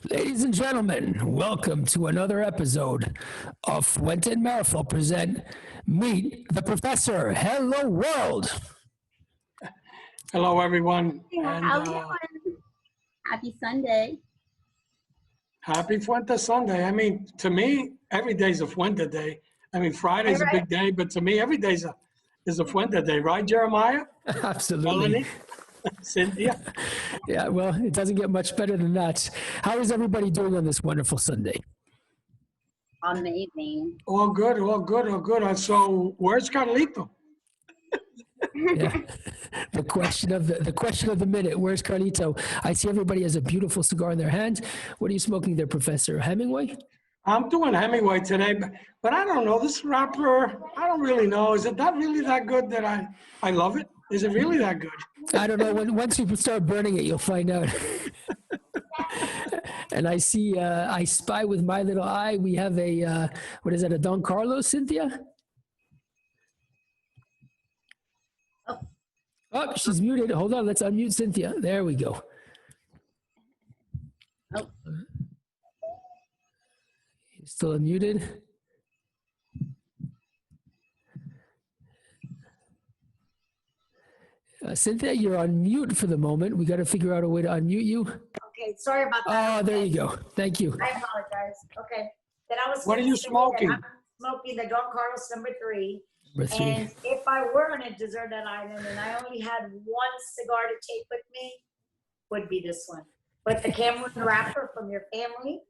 Ladies and gentlemen, welcome to another episode of Fuente and Meerapfel present Meet the Professor. Hello, world. Hello, everyone. Yeah, how's it going? Happy Sunday. Happy Fuente Sunday. I mean, to me, every day's a Fuente day. I mean, Friday's a big day, but to me, every day's is a Fuente day, right, Jeremiah? Absolutely. Melanie? Cynthia? Yeah, well, it doesn't get much better than that. How is everybody doing on this wonderful Sunday? Amazing. All good, all good, all good. So, where's Carlito? Yeah. The question of the minute. Where's Carlito? I see everybody has a beautiful cigar in their hand. What are you smoking there, Professor? Hemingway? I'm doing Hemingway today, but I don't know. This wrapper, I don't really know. Is it that really that good that I love it? Is it really that good? I don't know. Once you start burning it, you'll find out. And I see, I spy with my little eye. We have a, what is that, a Don Carlos, Cynthia? Oh, she's muted. Hold on. Let's unmute Cynthia. There we go. Oh. Still unmuted. Cynthia, you're on mute for the moment. We got to figure out a way to unmute you. Okay, sorry about that. Oh, there you go. Thank you. I apologize. Okay. Then I was. What are you smoking? I'm smoking the Don Carlos number 3. Number 3. And if I were on a deserted island and I only had one cigar to take with me, would be this one. But the Cameron wrapper from your family,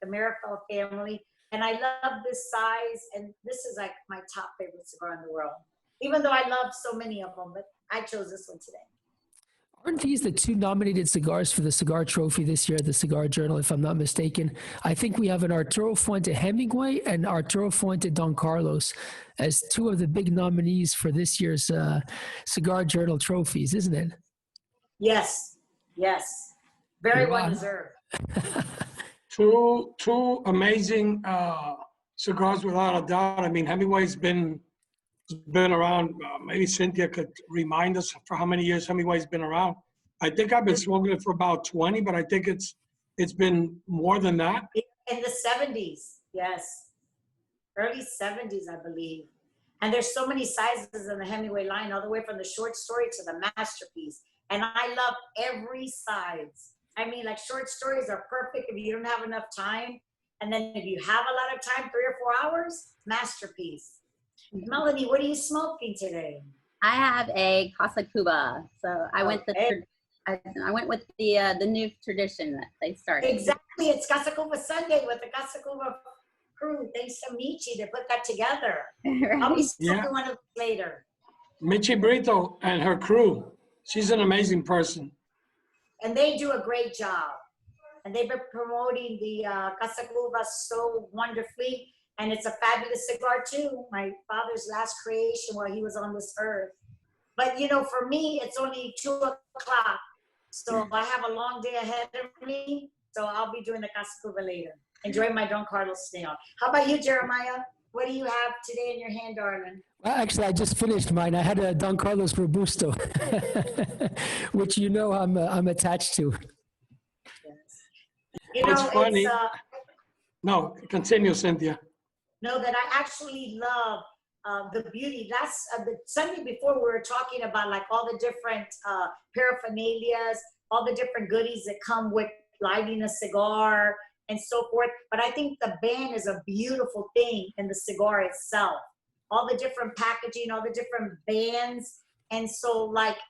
the Meerapfel family, and I love this size. And this is like my top favorite cigar in the world. Even though I love so many of them, but I chose this one today. Aren't these the 2 nominated cigars for the Cigar Trophy this year, the Cigar Journal, if I'm not mistaken? I think we have an Arturo Fuente Hemingway and Arturo Fuente Don Carlos as 2 of the big nominees for this year's Cigar Journal trophies, isn't it? Yes, yes. Very well deserved. Two amazing cigars without a doubt. I mean, Hemingway's been around. Maybe Cynthia could remind us for how many years Hemingway's been around. I think I've been smoking it for about 20, but I think it's been more than that. In the 70s, yes. Early 70s, I believe. And there's so many sizes in the Hemingway line, all the way from the short story to the masterpiece. And I love every size. I mean, like, short stories are perfect if you don't have enough time. And then if you have a lot of time, 3 or 4 hours, masterpiece. Melanie, what are you smoking today? I have a Casa Cuba. So I went I went with the new tradition that they started. Exactly. It's Casa Cuba Sunday with the Casa Cuba crew. Thanks to Michi to put that together. Right? I'll be smoking one of those later. Michi Brito and her crew. She's an amazing person. And they do a great job. And they've been promoting the Casa Cuba so wonderfully. And it's a fabulous cigar too. My father's last creation while he was on this earth. But you know, for me, it's only 2 o'clock. So I have a long day ahead of me. So I'll be doing the Casa Cuba later. Enjoying my Don Carlos snail. How about you, Jeremiah? What do you have today in your hand, darling? Well, actually, I just finished mine. I had a Don Carlos Robusto, which you know I'm attached to. Yes. You know, it's funny. No, continue, Cynthia. No, that I actually love the beauty. That's the Sunday before we were talking about like all the different paraphernalias, all the different goodies that come with lighting a cigar and so forth. But I think the band is a beautiful thing in the cigar itself. All the different packaging, all the different bands. And so like,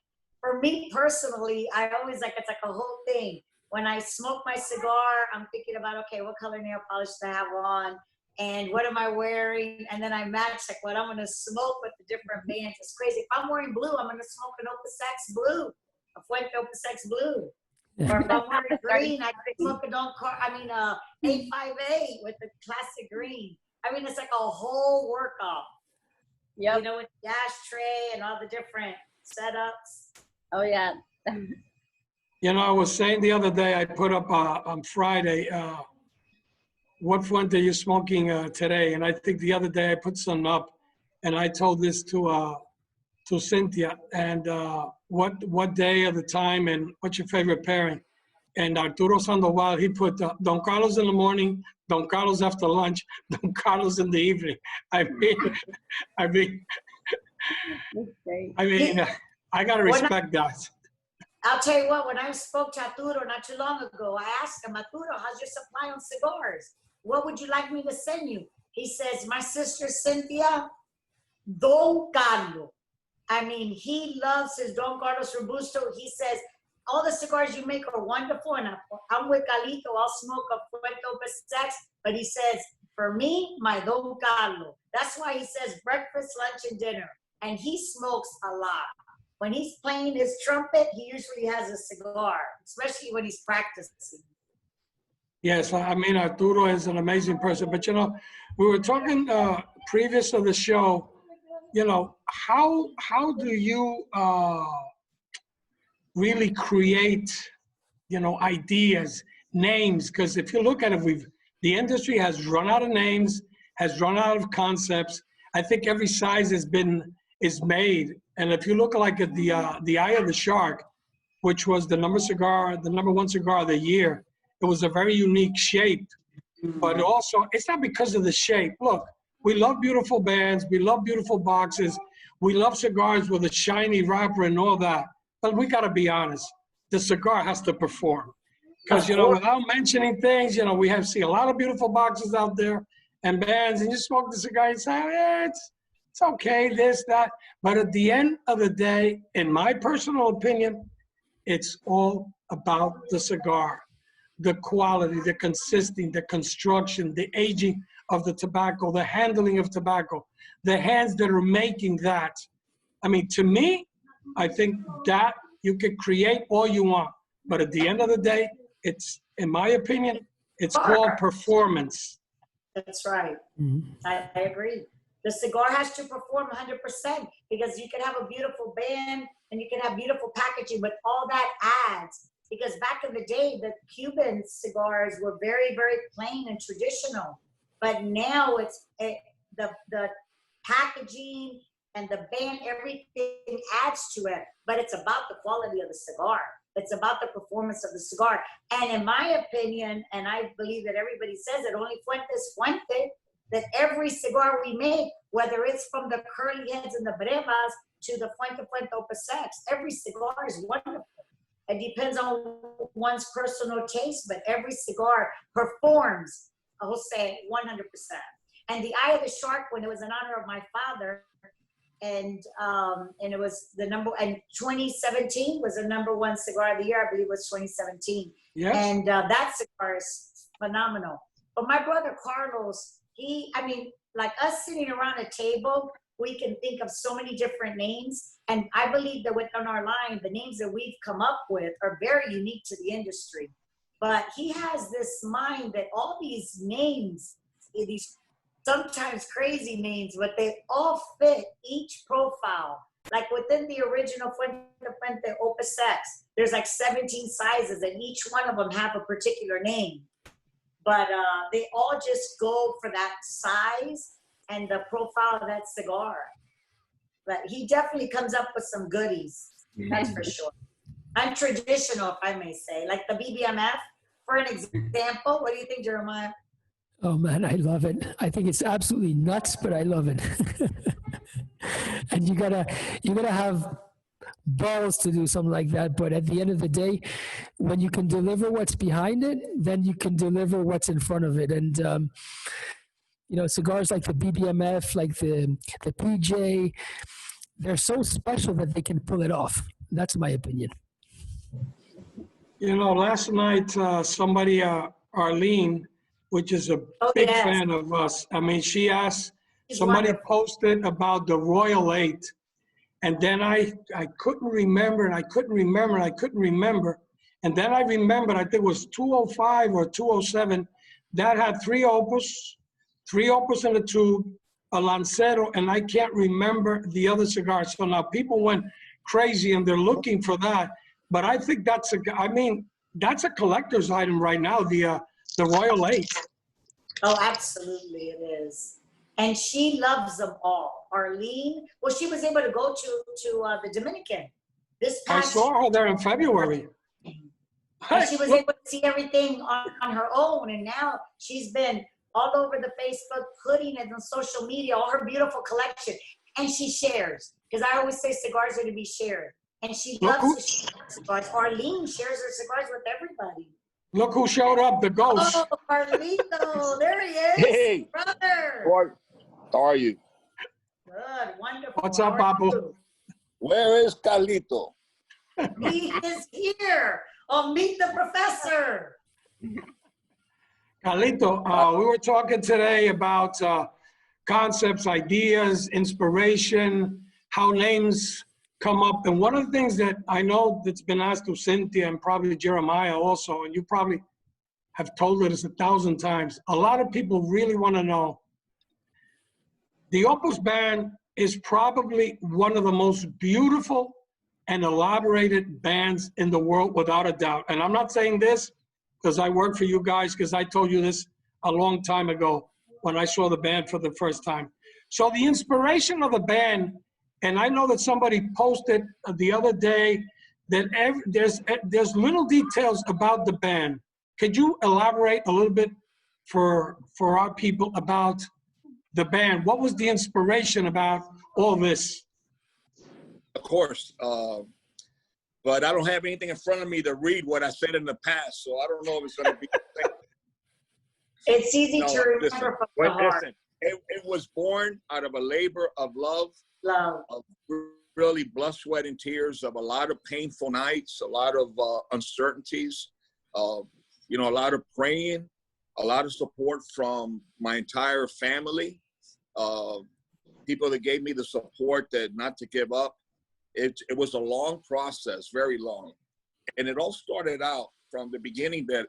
for me personally, I always like, it's like a whole thing. When I smoke my cigar, I'm thinking about, okay, what color nail polish do I have on? And what am I wearing? And then I match like what I'm gonna smoke with the different bands. It's crazy. If I'm wearing blue, I'm gonna smoke an Opus X blue, a Fuente Opus X blue. Or if I'm wearing green, I could smoke a 858 with the classic green. I mean, it's like a whole workout. Yep. You know, with the ashtray and all the different setups. Oh yeah. You know, I was saying the other day, I put up on Friday, what Fuente are you smoking today? And I think the other day I put some up, and I told this to Cynthia. And what day of the time, and what's your favorite pairing? And Arturo Sandoval, he put Don Carlos in the morning, Don Carlos after lunch, Don Carlos in the evening. I mean, I gotta respect that. I'll tell you what, when I spoke to Arturo not too long ago, I asked him, Arturo, how's your supply on cigars? What would you like me to send you? He says, my sister Cynthia, Don Carlos. I mean, he loves his Don Carlos Robusto. He says, all the cigars you make are wonderful, and I'm with Carlito, I'll smoke a Fuente Opus X, but he says, for me, my Don Carlos. That's why he says breakfast, lunch, and dinner. And he smokes a lot. When he's playing his trumpet, he usually has a cigar, especially when he's practicing. Yes, I mean, Arturo is an amazing person. But, you know, we were talking previous to the show, you know, how do you really create, you know, ideas, names? Because if you look at it, the industry has run out of names, has run out of concepts. I think every size is made. And if you look like at the Eye of the Shark, which was the number one cigar of the year, it was a very unique shape. But also, it's not because of the shape. Look, we love beautiful bands, we love beautiful boxes, we love cigars with a shiny wrapper and all that. But we gotta be honest, the cigar has to perform. Because, you know, without mentioning things, you know, we see a lot of beautiful boxes out there and bands, and you smoke the cigar and say, eh, it's okay, this, that. But at the end of the day, in my personal opinion, it's all about the cigar. The quality, the consistency, the construction, the aging of the tobacco, the handling of tobacco, the hands that are making that. I mean, to me, I think that you can create all you want, but at the end of the day, it's, in my opinion, it's called performance. That's right. I agree. The cigar has to perform 100% because you can have a beautiful band and you can have beautiful packaging, but all that adds. Because back in the day, the Cuban cigars were very, very plain and traditional. But now it's the packaging and the band, everything adds to it. But it's about the quality of the cigar. It's about the performance of the cigar. And in my opinion, and I believe that everybody says it, only Fuente is Fuente, that every cigar we make, whether it's from the curly heads and the brevas to the Fuente Opus X, every cigar is wonderful. It depends on one's personal taste, but every cigar performs, I will say 100%. And the Eye of the Shark, when it was in honor of my father, and it was and 2017 was the #1 cigar of the year. I believe it was 2017. Yes. And that cigar is phenomenal. But my brother Carlos, I mean, like us sitting around a table, we can think of so many different names. And I believe that within our line, the names that we've come up with are very unique to the industry. But he has this mind that all these names, these sometimes crazy names, but they all fit each profile. Like within the original Fuente Opus X, there's like 17 sizes and each one of them have a particular name. But they all just go for that size and the profile of that cigar. But he definitely comes up with some goodies, that's for sure. Untraditional, if I may say, like the BBMF, for an example. What do you think, Jeremiah? Oh man, I love it. I think it's absolutely nuts, but I love it. And you gotta have balls to do something like that. But at the end of the day, when you can deliver what's behind it, then you can deliver what's in front of it. And you know, cigars like the BBMF, like the PJ, they're so special that they can pull it off. That's my opinion. You know, last night somebody, Arlene, which is a big fan of us. I mean, she asked, somebody posted about the Royal 8. And then I couldn't remember, and I couldn't remember, and I couldn't remember. And then I remembered, I think it was 205 or 207, that had 3 opus in the tube, a Lancero, and I can't remember the other cigars. So now people went crazy and they're looking for that. But I think that's a collector's item right now, the Royal 8. Oh, absolutely it is. And she loves them all. Arlene, well, she was able to go to the Dominican this past. I saw her there in February. And she was able to see everything on her own. And now she's been all over the Facebook, putting it on social media, all her beautiful collection. And she shares. Because I always say cigars are to be shared. And she loves to share cigars. Arlene shares her cigars with everybody. Look who showed up, the ghost. Oh, Carlito. There he is. Hey. Brother. How are you? Good. Wonderful. What's up, Papo? Where is Carlito? He is here. Oh, meet the professor. Carlito, we were talking today about concepts, ideas, inspiration, how names come up. And one of the things that I know that's been asked to Cynthia and probably Jeremiah also, and you probably have told her this 1,000 times, a lot of people really want to know. The Opus Band is probably one of the most beautiful and elaborated bands in the world, without a doubt. And I'm not saying this because I work for you guys, because I told you this a long time ago when I saw the band for the first time. So the inspiration of the band, and I know that somebody posted the other day that there's little details about the band. Could you elaborate a little bit for our people about the band? What was the inspiration about all this? Of course. But I don't have anything in front of me to read what I said in the past, so I don't know if it's going to be the same. It's easy to remember from the heart. Listen, it was born out of a labor of love, Love. of really blood, sweat, and tears, of a lot of painful nights, a lot of uncertainties, you know, a lot of praying, a lot of support from my entire family, people that gave me the support that not to give up. It was a long process, very long. And it all started out from the beginning that,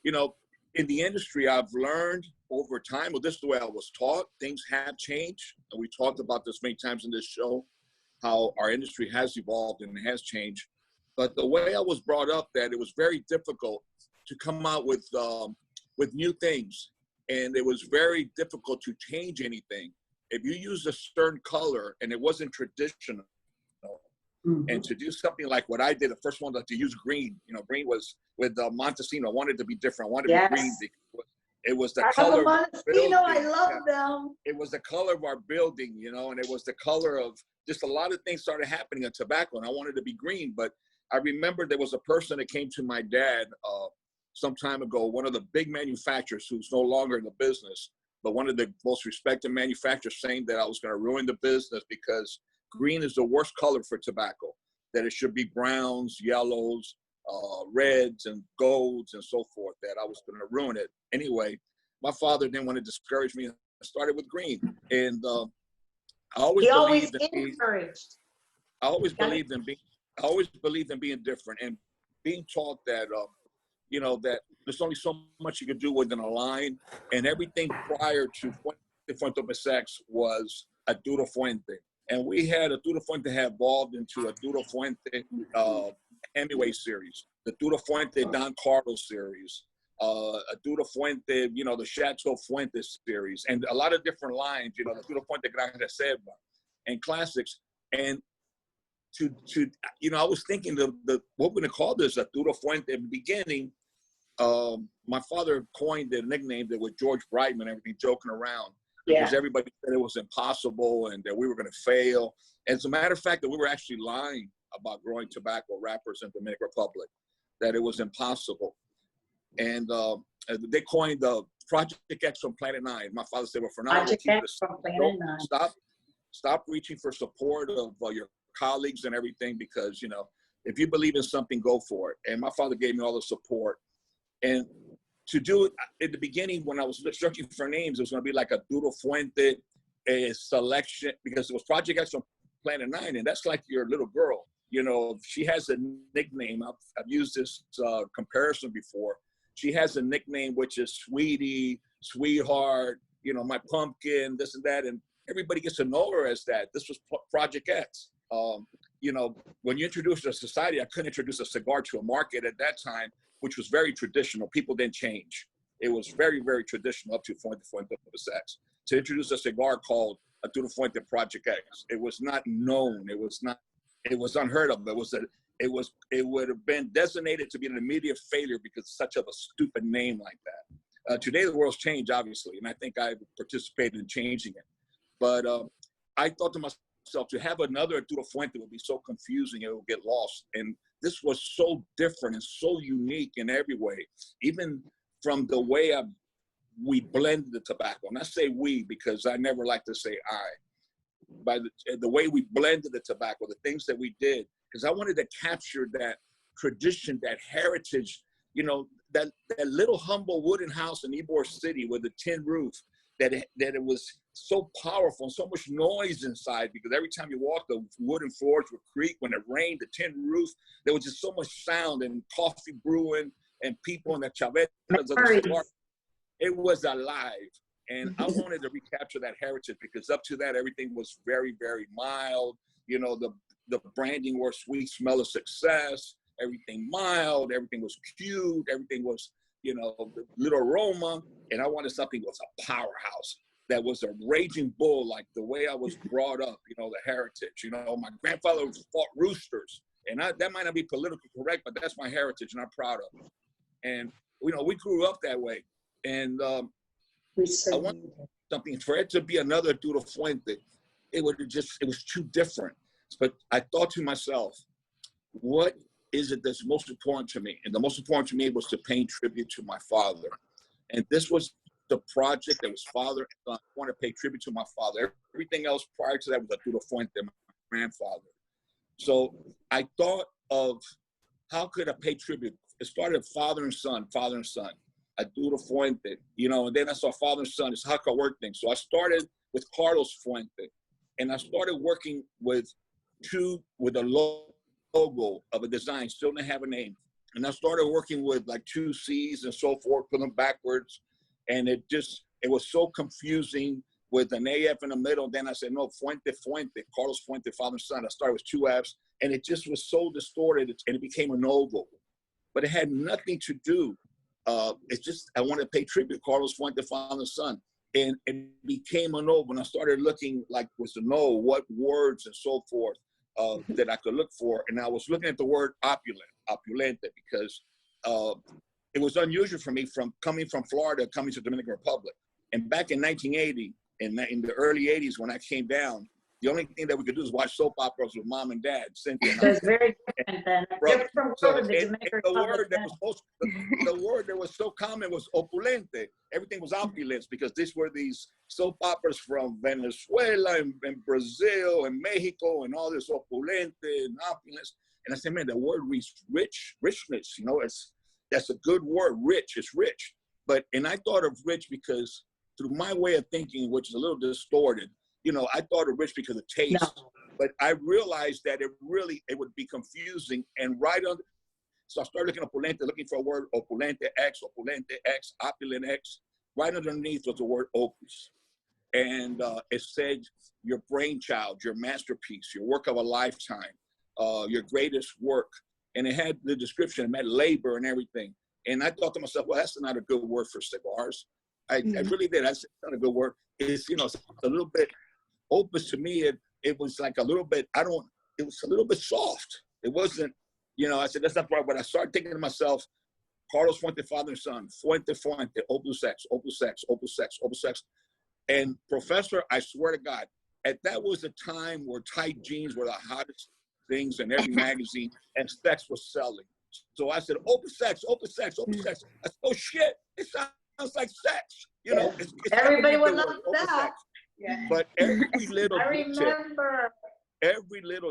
you know, in the industry, I've learned over time, well, this is the way I was taught. Things have changed. And we talked about this many times in this show, how our industry has evolved and has changed. But the way I was brought up, that it was very difficult to come out with new things. And it was very difficult to change anything. If you used a certain color and it wasn't traditional, and to do something like what I did, the first one to use green, you know, green was with Montesino. I wanted to be different. I wanted to be green because it was the color of our building. I love them. It was the color of our building, you know, and it was the color of just a lot of things started happening in tobacco, and I wanted to be green. But I remember there was a person that came to my dad some time ago, one of the big manufacturers who's no longer in the business, but one of the most respected manufacturers, saying that I was going to ruin the business because green is the worst color for tobacco, that it should be browns, yellows, reds, and golds, and so forth, that I was going to ruin it. Anyway, my father didn't want to discourage me. I started with green. And I always believed in being different, and being taught that, you know, that there's only so much you could do within a line, and everything prior to Fuente was Arturo Fuente. And we had Arturo Fuente have evolved into Arturo Fuente Hemingway series, the Arturo Fuente Don Carlos series, Arturo Fuente, you know, the Chateau Fuente series, and a lot of different lines, you know, the Arturo Fuente Gran Reserva and classics. And to you know, I was thinking what we're going to call this Arturo Fuente. In the beginning, my father coined the nickname that with George Brightman and everything, joking around. Because everybody said it was impossible and that we were going to fail. As a matter of fact, that we were actually lying about growing tobacco wrappers in the Dominican Republic, that it was impossible. And they coined the Project X from Planet 9. My father said, well, for now, stop reaching for support of your colleagues and everything, because, you know, if you believe in something, go for it. And my father gave me all the support. And to do it at the beginning, when I was searching for names, it was going to be like a Arturo Fuente selection, because it was Project X from Planet 9, and that's like your little girl. You know, she has a nickname. I've used this comparison before. She has a nickname which is Sweetie, Sweetheart, you know, my pumpkin, this and that, and everybody gets to know her as that. This was Project X. You know, when you introduce a society, I couldn't introduce a cigar to a market at that time, which was very traditional. People didn't change. It was very, very traditional up to Fuente X. To introduce a cigar called Arturo Fuente Project X, it was not known. It was unheard of. it would have been designated to be an immediate failure because such of a stupid name like that. Today the world's changed, obviously, and I think I participated in changing it. But I thought to myself, to have another Arturo Fuente would be so confusing, it would get lost. And this was so different and so unique in every way, even from the way we blended the tobacco. And I say we because I never like to say I. By the way we blended the tobacco, the things that we did, because I wanted to capture that tradition, that heritage, you know, that little humble wooden house in Ybor City with a tin roof, that it was so powerful and so much noise inside, because every time you walked, the wooden floors would creak. When it rained, the tin roof, there was just so much sound and coffee brewing and people in the chavetas of the cigar. It was alive. And I wanted to recapture that heritage, because up to that, everything was very, very mild. You know, the branding was sweet smell of success, everything mild, everything was cute, everything was, you know, little aroma. And I wanted something that was a powerhouse, that was a raging bull, like the way I was brought up, you know, the heritage. You know, my grandfather fought roosters, and that might not be politically correct, but that's my heritage, and I'm proud of it. And, you know, we grew up that way. And I want something for it to be another Arturo Fuente. It was too different. But I thought to myself, what is it that's most important to me? And the most important to me was to pay tribute to my father. And this was the project that was father and son. I want to pay tribute to my father. Everything else prior to that was Arturo Fuente, my grandfather. So I thought of how could I pay tribute? It started father and son, Arturo Fuente, you know, and then I saw father and son. It's how could I work things. So I started with Carlos Fuente, and I started working with a logo of a design, still didn't have a name. And I started working with like 2 C's and so forth, put them backwards. And it was so confusing with an AF in the middle. Then I said, no, Fuente, Carlos Fuente, father and son. I started with 2 F's, and it just was so distorted, and it became a logo. But it had nothing to do. It's just, I wanted to pay tribute, Carlos Fuente, father and son. And it became a no. When I started looking like was to know what words and so forth that I could look for. And I was looking at the word opulente, because it was unusual for me coming from Florida, coming to Dominican Republic. And back in 1980, in the early 80s, when I came down, the only thing that we could do is watch soap operas with mom and dad, Cynthia. So it's very different then. Different world of the Dominican Republic. The word that was so common was opulente. Everything was opulence, because these were these soap operas from Venezuela and Brazil and Mexico and all this opulente and opulence. And I said, man, the word richness, you know, that's a good word, rich, it's rich. And I thought of rich because through my way of thinking, which is a little distorted, you know, I thought of rich because of taste, but I realized that it would be confusing. And so I started looking at opulente, looking for a word, opulente X, opulent X. Right underneath was the word opus. And it said your brainchild, your masterpiece, your work of a lifetime, your greatest work. And it had the description, it meant labor and everything. And I thought to myself, well, that's not a good word for cigars. I really did. That's not a good word. It's, you know, it's a little bit, opus to me, it was like a little bit, it was a little bit soft. It wasn't, you know, I said, that's not right. But I started thinking to myself, Carlos Fuente, father and son, Fuente, opus X, opus X, opus X, opus X. And Professor, I swear to God, that was a time where tight jeans were the hottest things in every magazine, and sex was selling. So I said, opus X, opus X, opus X. I said, oh shit, it sounds like sex. You know, it's everybody would love that. Yeah. But every little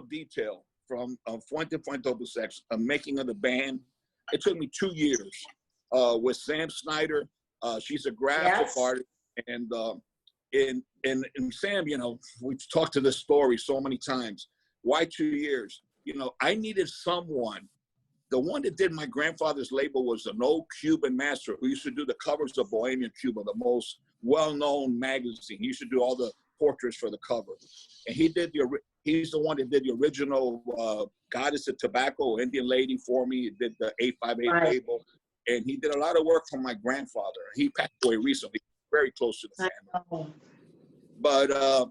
detail from Fuente opus X, making of the band, it took me 2 years with Sam Snyder. She's a graphic artist, and Sam, you know, we've talked to this story so many times. Why 2 years? You know, I needed someone. The one that did my grandfather's label was an old Cuban master who used to do the covers of Bohemian Cuba, the most well-known magazine. He used to do all the portraits for the cover. And he's the one that did the original Goddess of Tobacco, Indian lady for me. He did the 858 label. And he did a lot of work for my grandfather. He passed away recently, very close to the family. But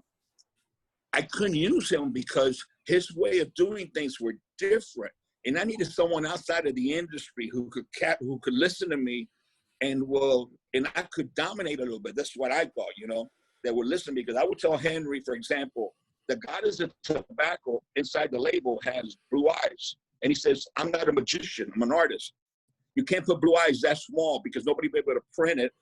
I couldn't use him because his way of doing things were different. And I needed someone outside of the industry who could listen to me and I could dominate a little bit. That's what I thought, you know, that would listen to me. Because I would tell Henry, for example, the goddess of tobacco inside the label has blue eyes. And he says, I'm not a magician, I'm an artist. You can't put blue eyes that small because nobody will be able to print it.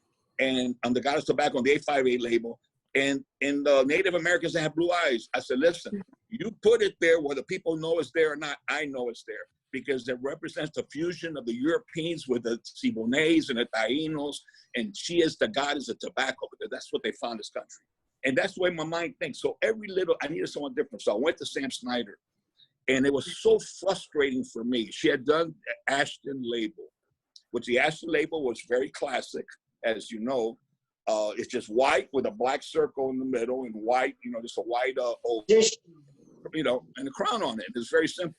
And on the goddess of tobacco on the 858 label. And in the Native Americans that have blue eyes, I said, listen, you put it there whether people know it's there or not, I know it's there. Because it represents the fusion of the Europeans with the Siboneyes and the Taínos, and she is the goddess of tobacco, because that's what they found this country. And that's the way my mind thinks. So I needed someone different. So I went to Sam Snyder, and it was so frustrating for me. She had done the Ashton label, which the Ashton label was very classic, as you know. It's just white with a black circle in the middle and white, you know, just a white oval, you know, and a crown on it. It's very simple.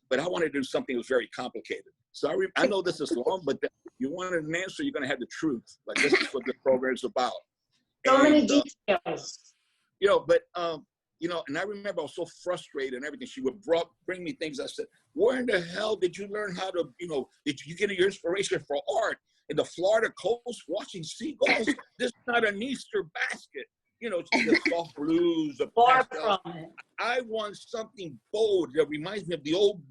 But I wanted to do something that was very complicated. So I know this is long, but you wanted an answer, you're going to have the truth. Like, this is what the program is about. So many details. You know, but, you know, and I remember I was so frustrated and everything. She would bring me things. I said, where in the hell did you learn how to, you know, did you get your inspiration for art in the Florida coast watching seagulls? This is not an Easter basket. You know, the soft blues, the pastel. I want something bold that reminds me of the old,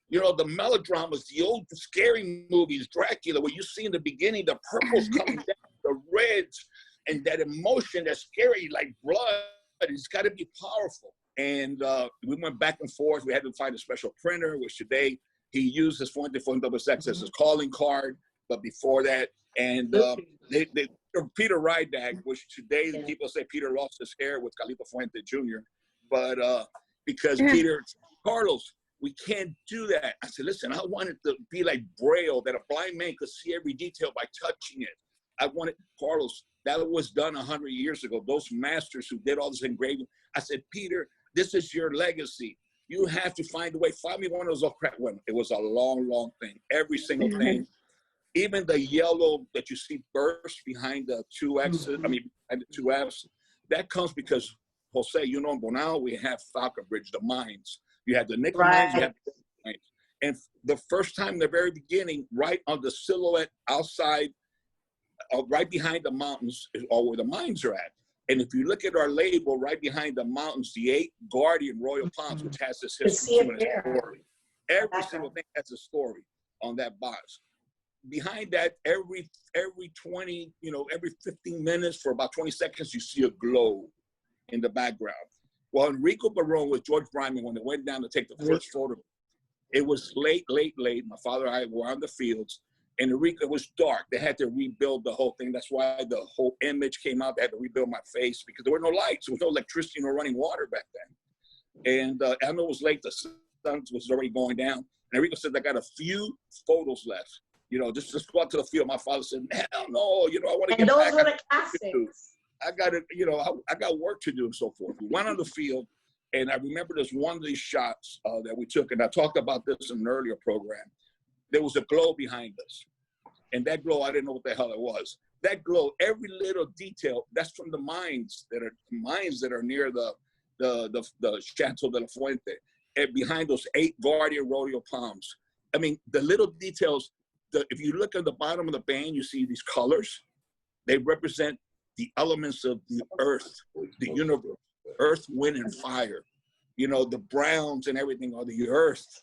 you know, the melodramas, the old scary movies, Dracula, where you see in the beginning the purples coming down, the reds, and that emotion that's scary like blood. It's got to be powerful. And we went back and forth. We had to find a special printer, which today he uses Fuente XX as his calling card. But before that, and Peter Rydag, which today people say Peter lost his hair with Carlito Fuente Jr. But because Peter, Carlos, we can't do that. I said, listen, I want it to be like Braille, that a blind man could see every detail by touching it. I wanted, Carlos, that was done 100 years ago. Those masters who did all this engraving. I said, Peter, this is your legacy. You have to find a way. Find me one of those old crap women. It was a long, long thing. Every single thing. Even the yellow that you see burst behind the two X's, behind the two F's, that comes because, Jose, you know, in Bonao, we have Falconbridge, the mines. You have the nickel mines, you have the mines. And the first time, in the very beginning, right on the silhouette outside, right behind the mountains is all where the mines are at. And if you look at our label, right behind the mountains, the 8 Guardian Royal Palms, which has this history and story. Every single thing has a story on that box. Behind that, every 20, you know, every 15 minutes for about 20 seconds, you see a glow in the background. Well, Enrico Barone with George Bryman, when they went down to take the first photo, it was late. My father and I were on the fields, and Enrico, it was dark. They had to rebuild the whole thing. That's why the whole image came out. They had to rebuild my face because there were no lights. There was no electricity, no running water back then. And I know it was late. The sun was already going down. And Enrico said, I got a few photos left. You know, just go out to the field. My father said, hell no, you know, I want to get back. And those were the classics. I got to, you know, I got work to do and so forth. We went on the field, and I remember this one of these shots that we took, and I talked about this in an earlier program. There was a glow behind us, and that glow, I didn't know what the hell it was. That glow, every little detail, that's from the mines that are near the Chateau de la Fuente, and behind those 8 Guardian Rodeo Palms. I mean, the little details. If you look at the bottom of the band, you see these colors. They represent the elements of the earth, the universe, earth, wind, and fire. You know, the browns and everything are the earth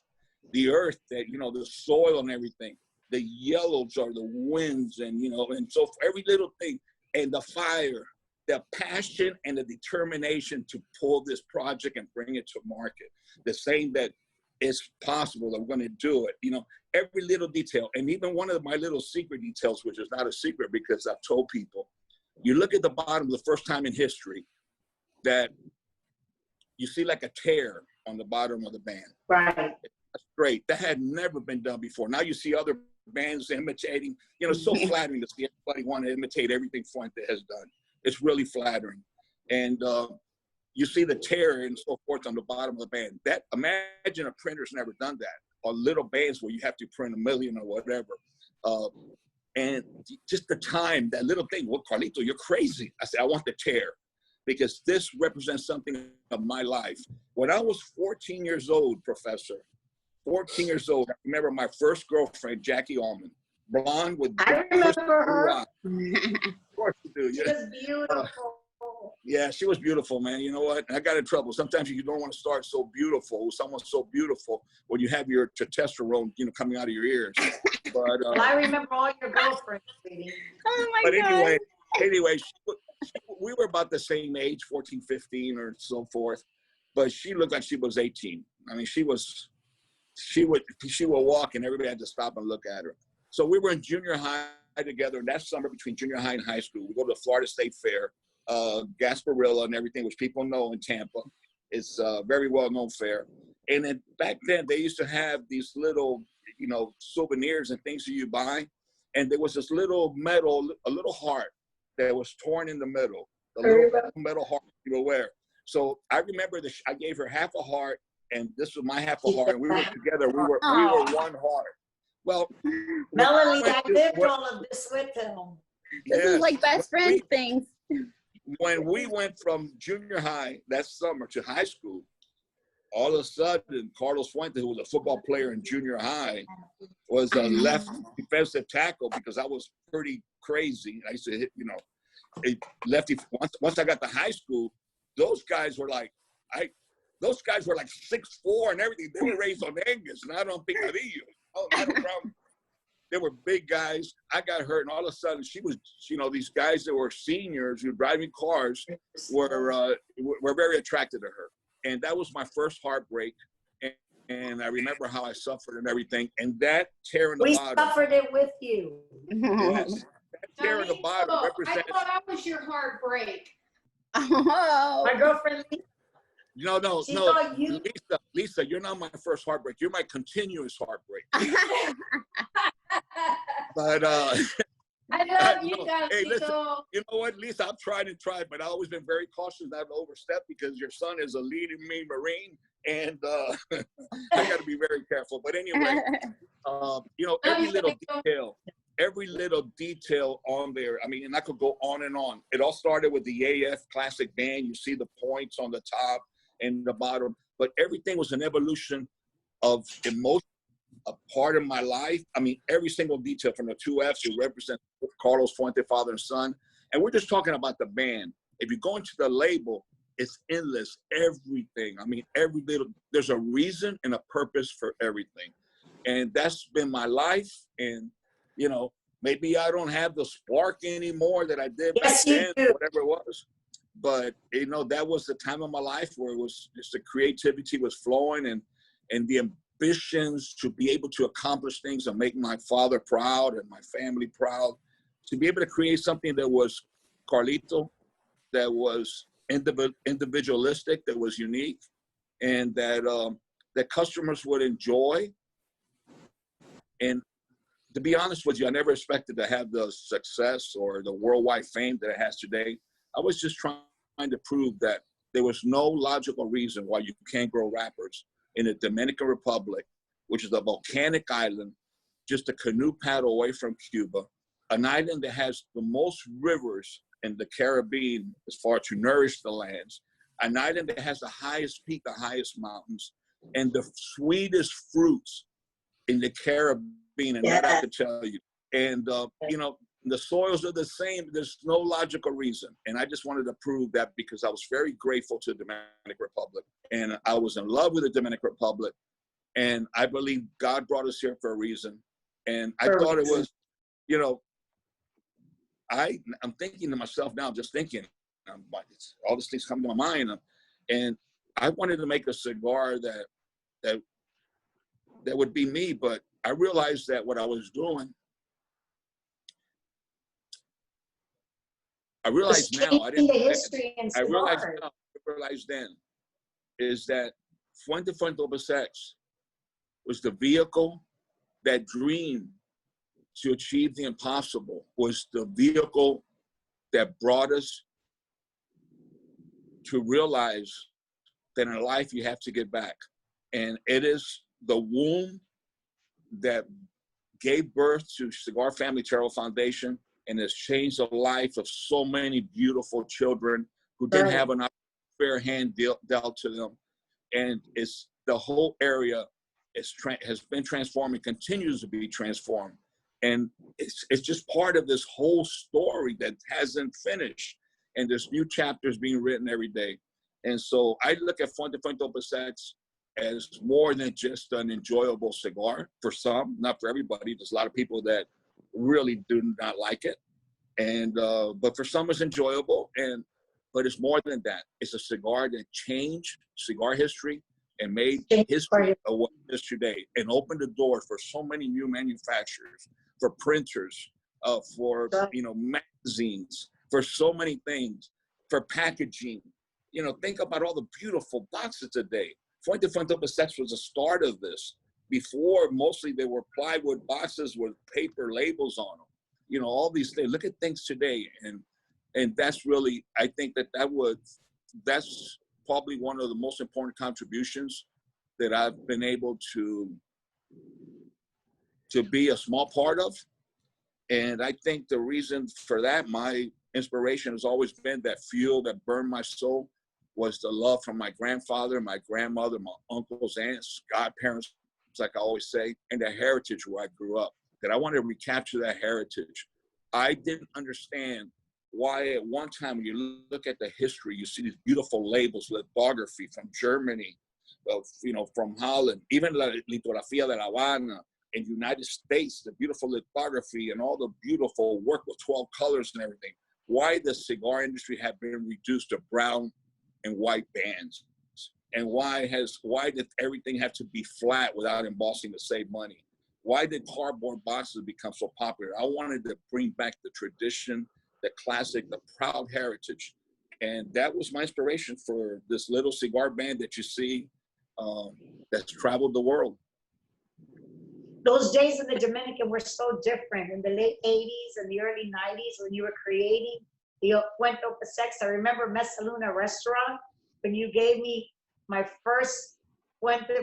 that, you know, the soil and everything. The yellows are the winds and, you know, and so for every little thing. And the fire, the passion and the determination to pull this project and bring it to market. The saying that it's possible, I'm going to do it, you know, every little detail. And even one of my little secret details, which is not a secret because I've told people, you look at the bottom the first time in history that you see like a tear on the bottom of the band. Right. That's great. That had never been done before. Now you see other bands imitating, you know, it's so flattering to see everybody want to imitate everything Fuente has done. It's really flattering. And you see the tear and so forth on the bottom of the band. That, imagine a printer's never done that. Or little bands where you have to print 1 million or whatever. And just the time, that little thing, well, Carlito, you're crazy. I said, I want the tear because this represents something of my life. When I was 14 years old, Professor, 14 years old. I remember my first girlfriend, Jackie Allman, blonde with I remember her. of course you do. She was beautiful. Yeah, she was beautiful, man. You know what? I got in trouble. Sometimes you don't want to start so beautiful, someone so beautiful, when you have your testosterone, coming out of your ears. But Well, I remember all your girlfriends, sweetie. Oh my but God. anyway, we were about the same age, 14, 15 or so forth. But she looked like she was 18. I mean, she would walk and everybody had to stop and look at her. So we were in junior high together. And that summer between junior high and high school, we go to the Florida State Fair, Gasparilla and everything, which people know in Tampa. It's a very well-known fair. And then back then, they used to have these little, souvenirs and things that you buy. And there was this little a little heart that was torn in the middle, the little metal heart you would wear. So I remember I gave her half a heart, and this was my half a heart, and we were together. We were one heart. Well, Melanie, I lived all of this with him. This is like best friend things. When we went from junior high that summer to high school, all of a sudden, Carlos Fuente, who was a football player in junior high, was a left defensive tackle because I was pretty crazy. I used to hit, lefty. Once I got to high school, those guys were like 6'4" and everything. They were raised on Angus, and I don't think I you. Oh, not a problem. They were big guys. I got hurt, and all of a sudden, she was, these guys that were seniors who were driving cars were very attracted to her. And that was my first heartbreak. And I remember how I suffered and everything. And that tear in the bottom. We suffered it with you. Yes. That tear in the bottom represents. I thought I was your heartbreak. Oh. My girlfriend. No. You. Lisa, you're not my first heartbreak. You're my continuous heartbreak. But I love you, hey, listen, Carlito. you know what, Lisa? I've tried, but I've always been very cautious not to overstep because your son is a leading Marine, and I got to be very careful. But anyway, every little detail on there. I mean, and I could go on and on. It all started with the AF Classic band. You see the points on the top and the bottom, but everything was an evolution of emotion. A part of my life. I mean, every single detail from the two F's who represent Carlos Fuente, father and son. And we're just talking about the band. If you go into the label, it's endless, everything. I mean, there's a reason and a purpose for everything. And that's been my life. And, maybe I don't have the spark anymore that I did back then, whatever it was. But, that was the time of my life where it was just the creativity was flowing and the ambitions to be able to accomplish things and make my father proud and my family proud, to be able to create something that was Carlito, that was individualistic, that was unique, and that customers would enjoy. And to be honest with you, I never expected to have the success or the worldwide fame that it has today. I was just trying to prove that there was no logical reason why you can't grow rappers in the Dominican Republic, which is a volcanic island, just a canoe paddle away from Cuba, an island that has the most rivers in the Caribbean as far to nourish the lands, an island that has the highest peak, the highest mountains, and the sweetest fruits in the Caribbean, and that I could tell you. And, the soils are the same. There's no logical reason. And I just wanted to prove that because I was very grateful to the Dominican Republic. And I was in love with the Dominican Republic. And I believe God brought us here for a reason. And I thought it was, I'm thinking to myself now, just thinking, all these things come to my mind. And I wanted to make a cigar that would be me. But I realized that what I was doing, I realize now, I realized then, is that Fuente X was the vehicle that dreamed to achieve the impossible, was the vehicle that brought us to realize that in life you have to get back. And it is the womb that gave birth to Cigar Family Charitable Foundation, and has changed the life of so many beautiful children who didn't have an fair hand dealt to them. And it's the whole area has been transformed and continues to be transformed. And it's just part of this whole story that hasn't finished. And there's new chapters being written every day. And so I look at Fuente Opus X as more than just an enjoyable cigar for some, not for everybody. There's a lot of people that really do not like it. And but for some it's enjoyable, but it's more than that. It's a cigar that changed cigar history and made history of what it is today, and opened the door for so many new manufacturers, for printers, for magazines, for so many things, for packaging. Think about all the beautiful boxes today. Fuente Opus X was the start of this. Before, mostly they were plywood boxes with paper labels on them. All these things. Look at things today, and that's really, I think that's probably one of the most important contributions that I've been able to be a small part of. And I think the reason for that, my inspiration has always been that fuel that burned my soul was the love from my grandfather, my grandmother, my uncles, aunts, godparents, like I always say, and the heritage where I grew up, that I wanted to recapture that heritage. I didn't understand why at one time when you look at the history, you see these beautiful labels, lithography from Germany, from Holland, even La Litografía de La Habana in the United States, the beautiful lithography and all the beautiful work with 12 colors and everything. Why the cigar industry had been reduced to brown and white bands, and why did everything have to be flat without embossing to save money? Why did cardboard boxes become so popular? I wanted to bring back the tradition, the classic, the proud heritage. And that was my inspiration for this little cigar band that you see that's traveled the world. Those days in the Dominican were so different. In the late 80s and the early 90s, when you were creating the Fuente Opus X, I remember Mesa Luna restaurant, when you gave me my first Fuente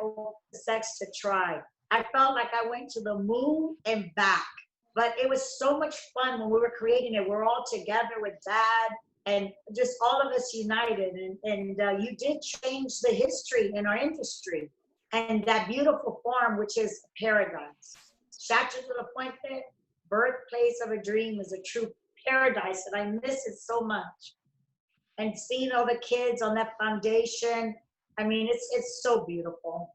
Opus X to try. I felt like I went to the moon and back. But it was so much fun when we were creating it. We're all together with Dad and just all of us united. And you did change the history in our industry. And that beautiful farm, which is paradise. Chateau de la Fuente, birthplace of a dream, is a true paradise. And I miss it so much. And seeing all the kids on that foundation, I mean, it's so beautiful.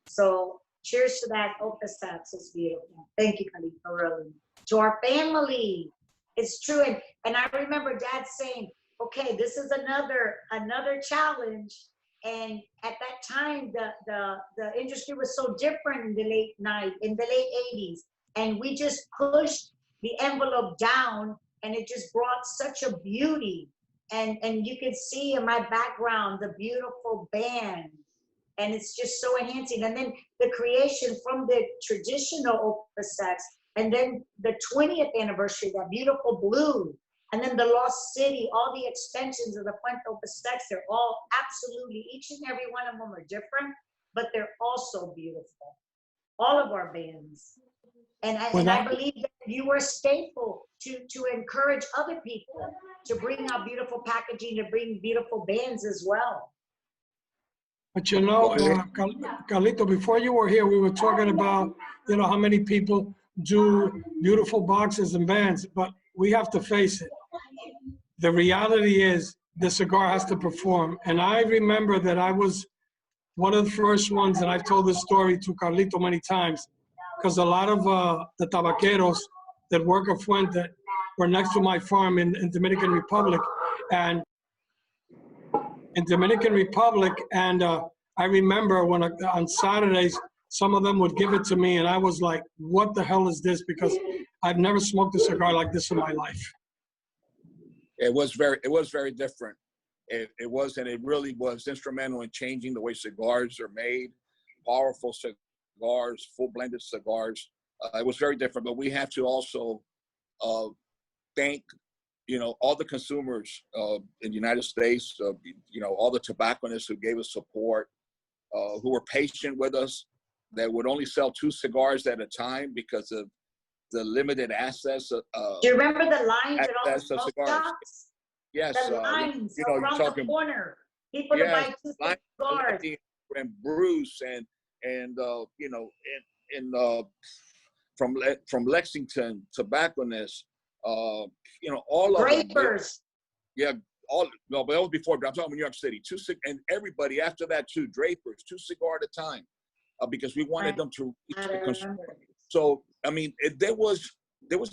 So cheers to that Opus X. It's beautiful. Thank you, Carlito, really. To our family. It's true. And I remember Dad saying, okay, this is another challenge. And at that time, the industry was so different in the late 80s. And we just pushed the envelope down, and it just brought such a beauty. And you can see in my background the beautiful band. And it's just so enhancing. And then the creation from the traditional Opus X, and then the 20th anniversary, that beautiful blue, and then the Lost City, all the extensions of the Fuente Opus X, they're all absolutely, each and every one of them are different, but they're also beautiful. All of our bands. And I believe that you were a staple to encourage other people to bring out beautiful packaging, to bring beautiful bands as well. But Carlito, before you were here, we were talking about, how many people do beautiful boxes and bands, but we have to face it. The reality is the cigar has to perform. And I remember that I was one of the first ones, and I've told this story to Carlito many times, because a lot of the tabaqueros that work at Fuente were next to my farm in Dominican Republic. And I remember when on Saturdays, some of them would give it to me, and I was like, what the hell is this? Because I've never smoked a cigar like this in my life. It was very different. It really was instrumental in changing the way cigars are made, powerful cigars, full blended cigars. It was very different, but we have to also thank, all the consumers in the United States, all the tobacconists who gave us support, who were patient with us, that would only sell 2 cigars at a time because of the limited access. Do you remember the lines at all the smoke cigars? shops? Yes. The lines you're around talking, the corner. People to buy 2 cigars. And Bruce and and you know, from Lexington, tobacconists, you know, all of them. Drapers. Yeah, no, but that was before. But I'm talking New York City. And everybody after that too. Drapers, 2 cigars at a time, because we wanted them to reach the consumer. So I mean, there was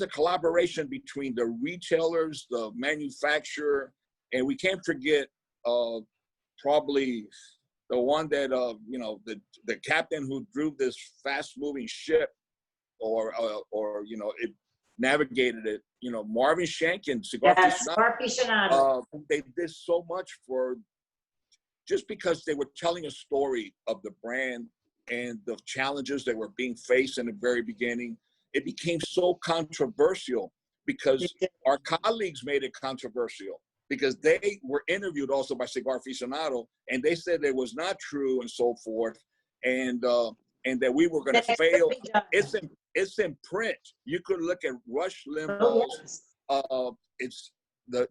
a collaboration between the retailers, the manufacturer, and we can't forget probably the one that you know, the captain who drew this fast-moving ship, or you know, it navigated it. You know, Marvin Shankin, Cigar Aficionado. They did so much for, just because they were telling a story of the brand and the challenges that were being faced in the very beginning. It became so controversial because our colleagues made it controversial, because they were interviewed also by Cigar Aficionado, and they said it was not true and so forth, and that we were going to fail. It's in print. You could look at Rush Limbaugh's. The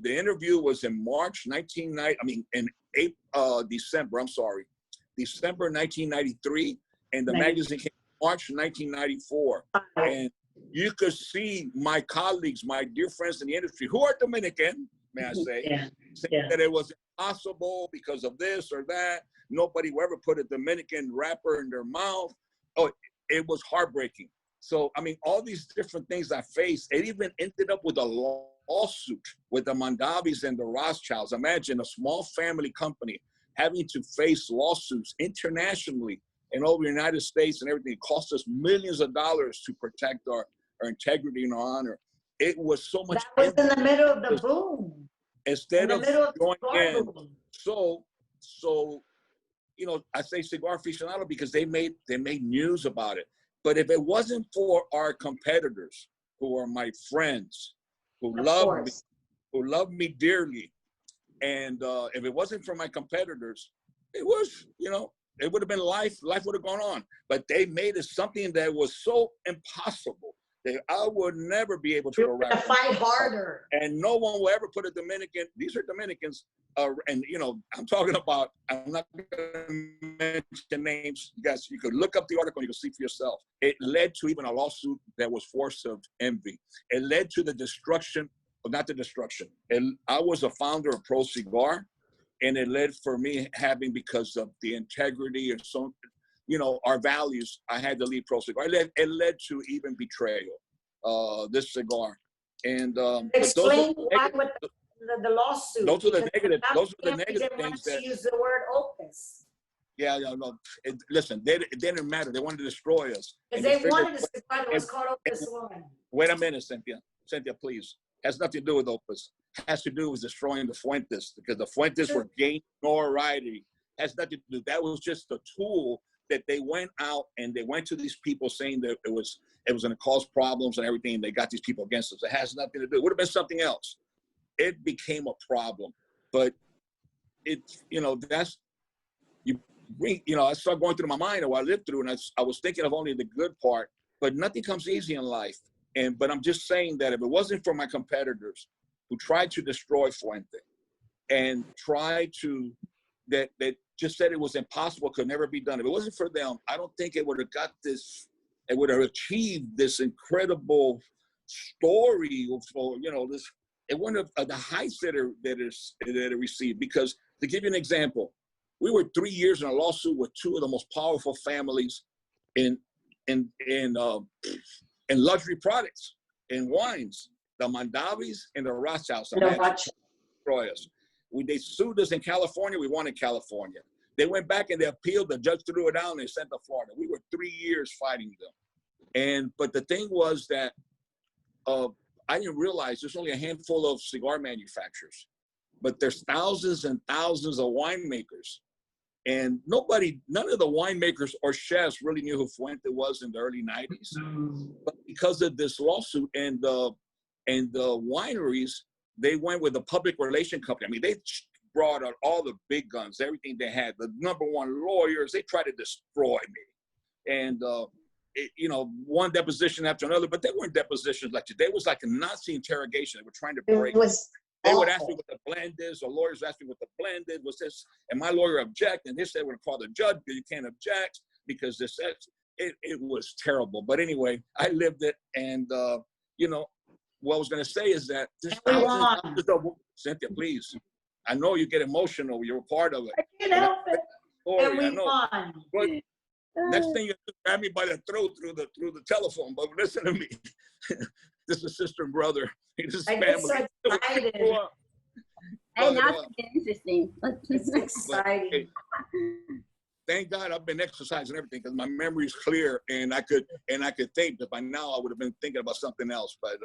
interview was in March 1990. I mean, in December 1993, and the magazine came in March 1994. And you could see my colleagues, my dear friends in the industry, who are Dominican, may I say, saying that it was impossible because of this or that. Nobody will ever put a Dominican wrapper in their mouth. Oh, it was heartbreaking. So, I mean, all these different things I faced, it even ended up with a lawsuit with the Mondavis and the Rothschilds. Imagine a small family company having to face lawsuits internationally and over the United States and everything. It cost us millions of dollars to protect our integrity and our honor. It was so much. That was in the middle of the boom. Instead of joining in. So, you know, I say Cigar Aficionado because they made news about it. But if it wasn't for our competitors, who are my friends, who love me dearly, and if it wasn't for my competitors, it was, you know, it would have been life would have gone on. But they made it something that was so impossible that I would never be able to fight harder. And no one will ever put a Dominican, these are Dominicans, and you know, I'm talking about, I'm not gonna mention names. You guys, you could look up the article and you can see for yourself. It led to even a lawsuit that was force of envy. It led to the destruction, or not the destruction. And I was a founder of Pro Cigar, and it led for me having, because of the integrity and so, you know, our values, I had to leave Pro Cigar. It led to even betrayal, this cigar. And explain why with the lawsuit. Those are the negative. Those are the negative things that use the word opus. Yeah, no. Listen, they didn't matter. They wanted to destroy us. Because they wanted a cigar that was called Opus One. Wait a minute, Cynthia. Cynthia, please. Has nothing to do with Opus. Has to do with destroying the Fuentes, because the Fuentes were gaining notoriety. Has nothing to do. That was just a tool that they went out and they went to these people saying that it was going to cause problems and everything. And they got these people against us. It has nothing to do. It would have been something else. It became a problem, but it's, you know, that's, I started going through my mind of what I lived through, and I was thinking of only the good part, but nothing comes easy in life. But I'm just saying that if it wasn't for my competitors who tried to destroy Fuente and tried to, that just said it was impossible, could never be done. If it wasn't for them, I don't think it would have got this, it would have achieved this incredible story of, you know, this, it wouldn't have the heights that it received. Because to give you an example, we were 3 years in a lawsuit with two of the most powerful families in luxury products, in wines, the Mondavis and the Rothschilds. They sued us in California. We won in California. They went back and they appealed. The judge threw it down and they sent to Florida. We were 3 years fighting them. But the thing was that I didn't realize there's only a handful of cigar manufacturers, but there's thousands and thousands of winemakers. And none of the winemakers or chefs really knew who Fuente was in the early 90s. But because of this lawsuit and the wineries, they went with a public relation company. I mean, they brought out all the big guns, everything they had, the #1 lawyers. They tried to destroy me. And, you know, one deposition after another, but they weren't depositions like today. It was like a Nazi interrogation. They were trying to break. they would ask me what the blend is, or lawyers ask me what the blend is, what's this, and my lawyer object, and they said, we're gonna call the judge, but you can't object because this, it was terrible. But anyway, I lived it, and you know, what I was gonna say is that this Cynthia, please. I know you get emotional, you're a part of it. I can't help it. Story, And we I know. won. But next thing you do, grab me by the throat through the telephone. But listen to me. This is sister and brother. This is I get so family. excited. Hey, now But, it's getting interesting. It's exciting. hey, thank God I've been exercising everything because my memory is clear and I could think that by now I would have been thinking about something else. But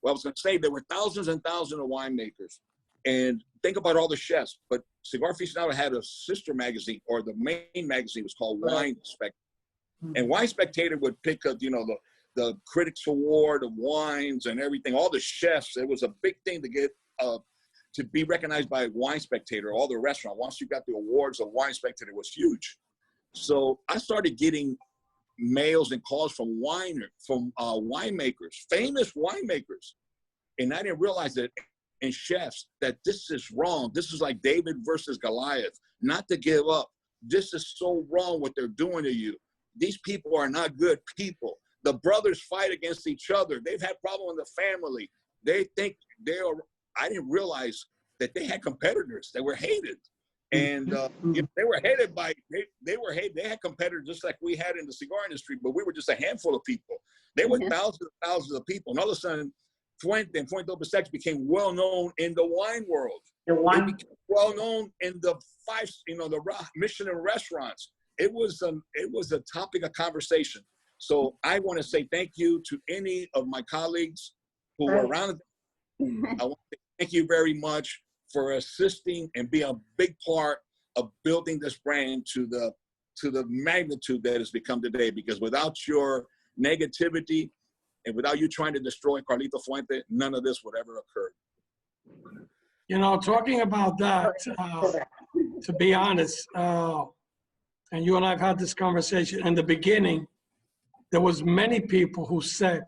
what I was going to say, there were thousands and thousands of winemakers, and think about all the chefs. But Cigar Aficionado had a sister magazine, or the main magazine was called Wine Spectator, and Wine Spectator would pick up, you know, the Critics Award of wines and everything. All the chefs. It was a big thing to get to be recognized by Wine Spectator, all the restaurant. Once you got the awards of Wine Spectator, it was huge. So I started getting mails and calls from winemakers, famous winemakers. And I didn't realize that, and chefs, that this is wrong. This is like David versus Goliath, not to give up. This is so wrong what they're doing to you. These people are not good people. The brothers fight against each other. They've had problems in the family. They think I didn't realize that they had competitors that were hated. And they were hated by, they had competitors just like we had in the cigar industry, but we were just a handful of people. They were thousands and thousands of people. And all of a sudden, Fuente and Fuente Doble Sec became well-known in the wine world. They became well-known in the the Michelin restaurants. It was a topic of conversation. So I want to say thank you to any of my colleagues who were around. I want to thank you very much for assisting and being a big part of building this brand to the magnitude that it's become today. Because without your negativity and without you trying to destroy Carlito Fuente, none of this would ever occur. You know, talking about that, to be honest, and you and I have had this conversation in the beginning, there was many people who said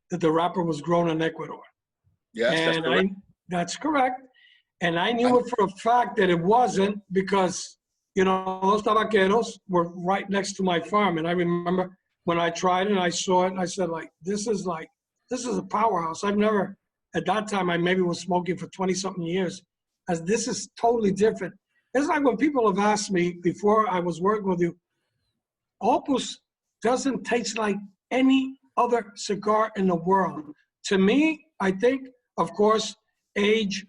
that the wrapper was grown in Ecuador. Yes, And that's correct. And I knew it for a fact that it wasn't, because, you know, those tabaqueros were right next to my farm. And I remember when I tried it and I saw it, and I said, this is a powerhouse. I've never, at that time, I maybe was smoking for 20-something years, as this is totally different. It's like when people have asked me before I was working with you, Opus doesn't taste like any other cigar in the world. To me, I think, of course, age,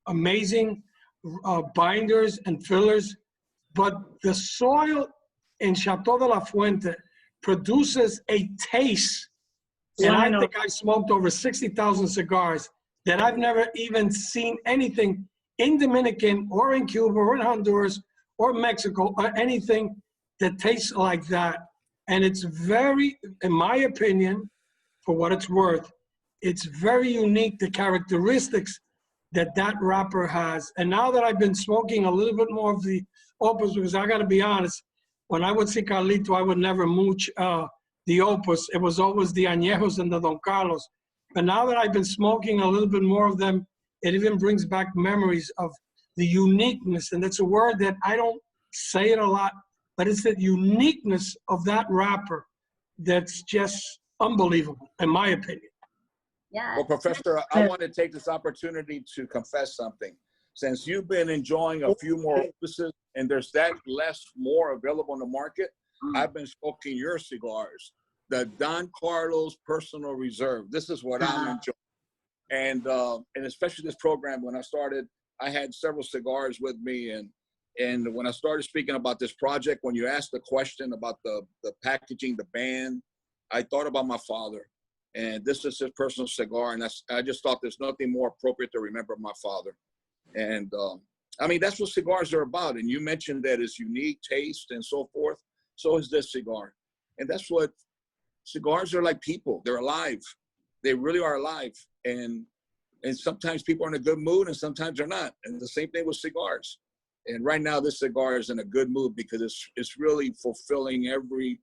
amazing binders and fillers, but the soil in Chateau de la Fuente produces a taste. And I think I smoked over 60,000 cigars that I've never even seen anything in Dominican or in Cuba or in Honduras or Mexico or anything that tastes like that. And it's very, in my opinion, for what it's worth, it's very unique, the characteristics that wrapper has. And now that I've been smoking a little bit more of the Opus, because I got to be honest, when I would see Carlito, I would never mooch the Opus. It was always the Añejos and the Don Carlos. But now that I've been smoking a little bit more of them, it even brings back memories of the uniqueness. And it's a word that I don't say it a lot, but it's the uniqueness of that wrapper that's just unbelievable, in my opinion. Yeah. Well, Professor, I want to take this opportunity to confess something. Since you've been enjoying a few more Opuses and there's that more available in the market, I've been smoking your cigars, the Don Carlos Personal Reserve. This is what I'm enjoying. And especially this program, when I started, I had several cigars with me. And when I started speaking about this project, when you asked the question about the packaging, the band, I thought about my father. And this is his personal cigar. And I just thought there's nothing more appropriate to remember my father. And I mean, that's what cigars are about. And you mentioned that it's unique taste and so forth. So is this cigar. And that's what cigars are like. People, they're alive. They really are alive. And sometimes people are in a good mood and sometimes they're not. And the same thing with cigars. And right now this cigar is in a good mood because it's really fulfilling every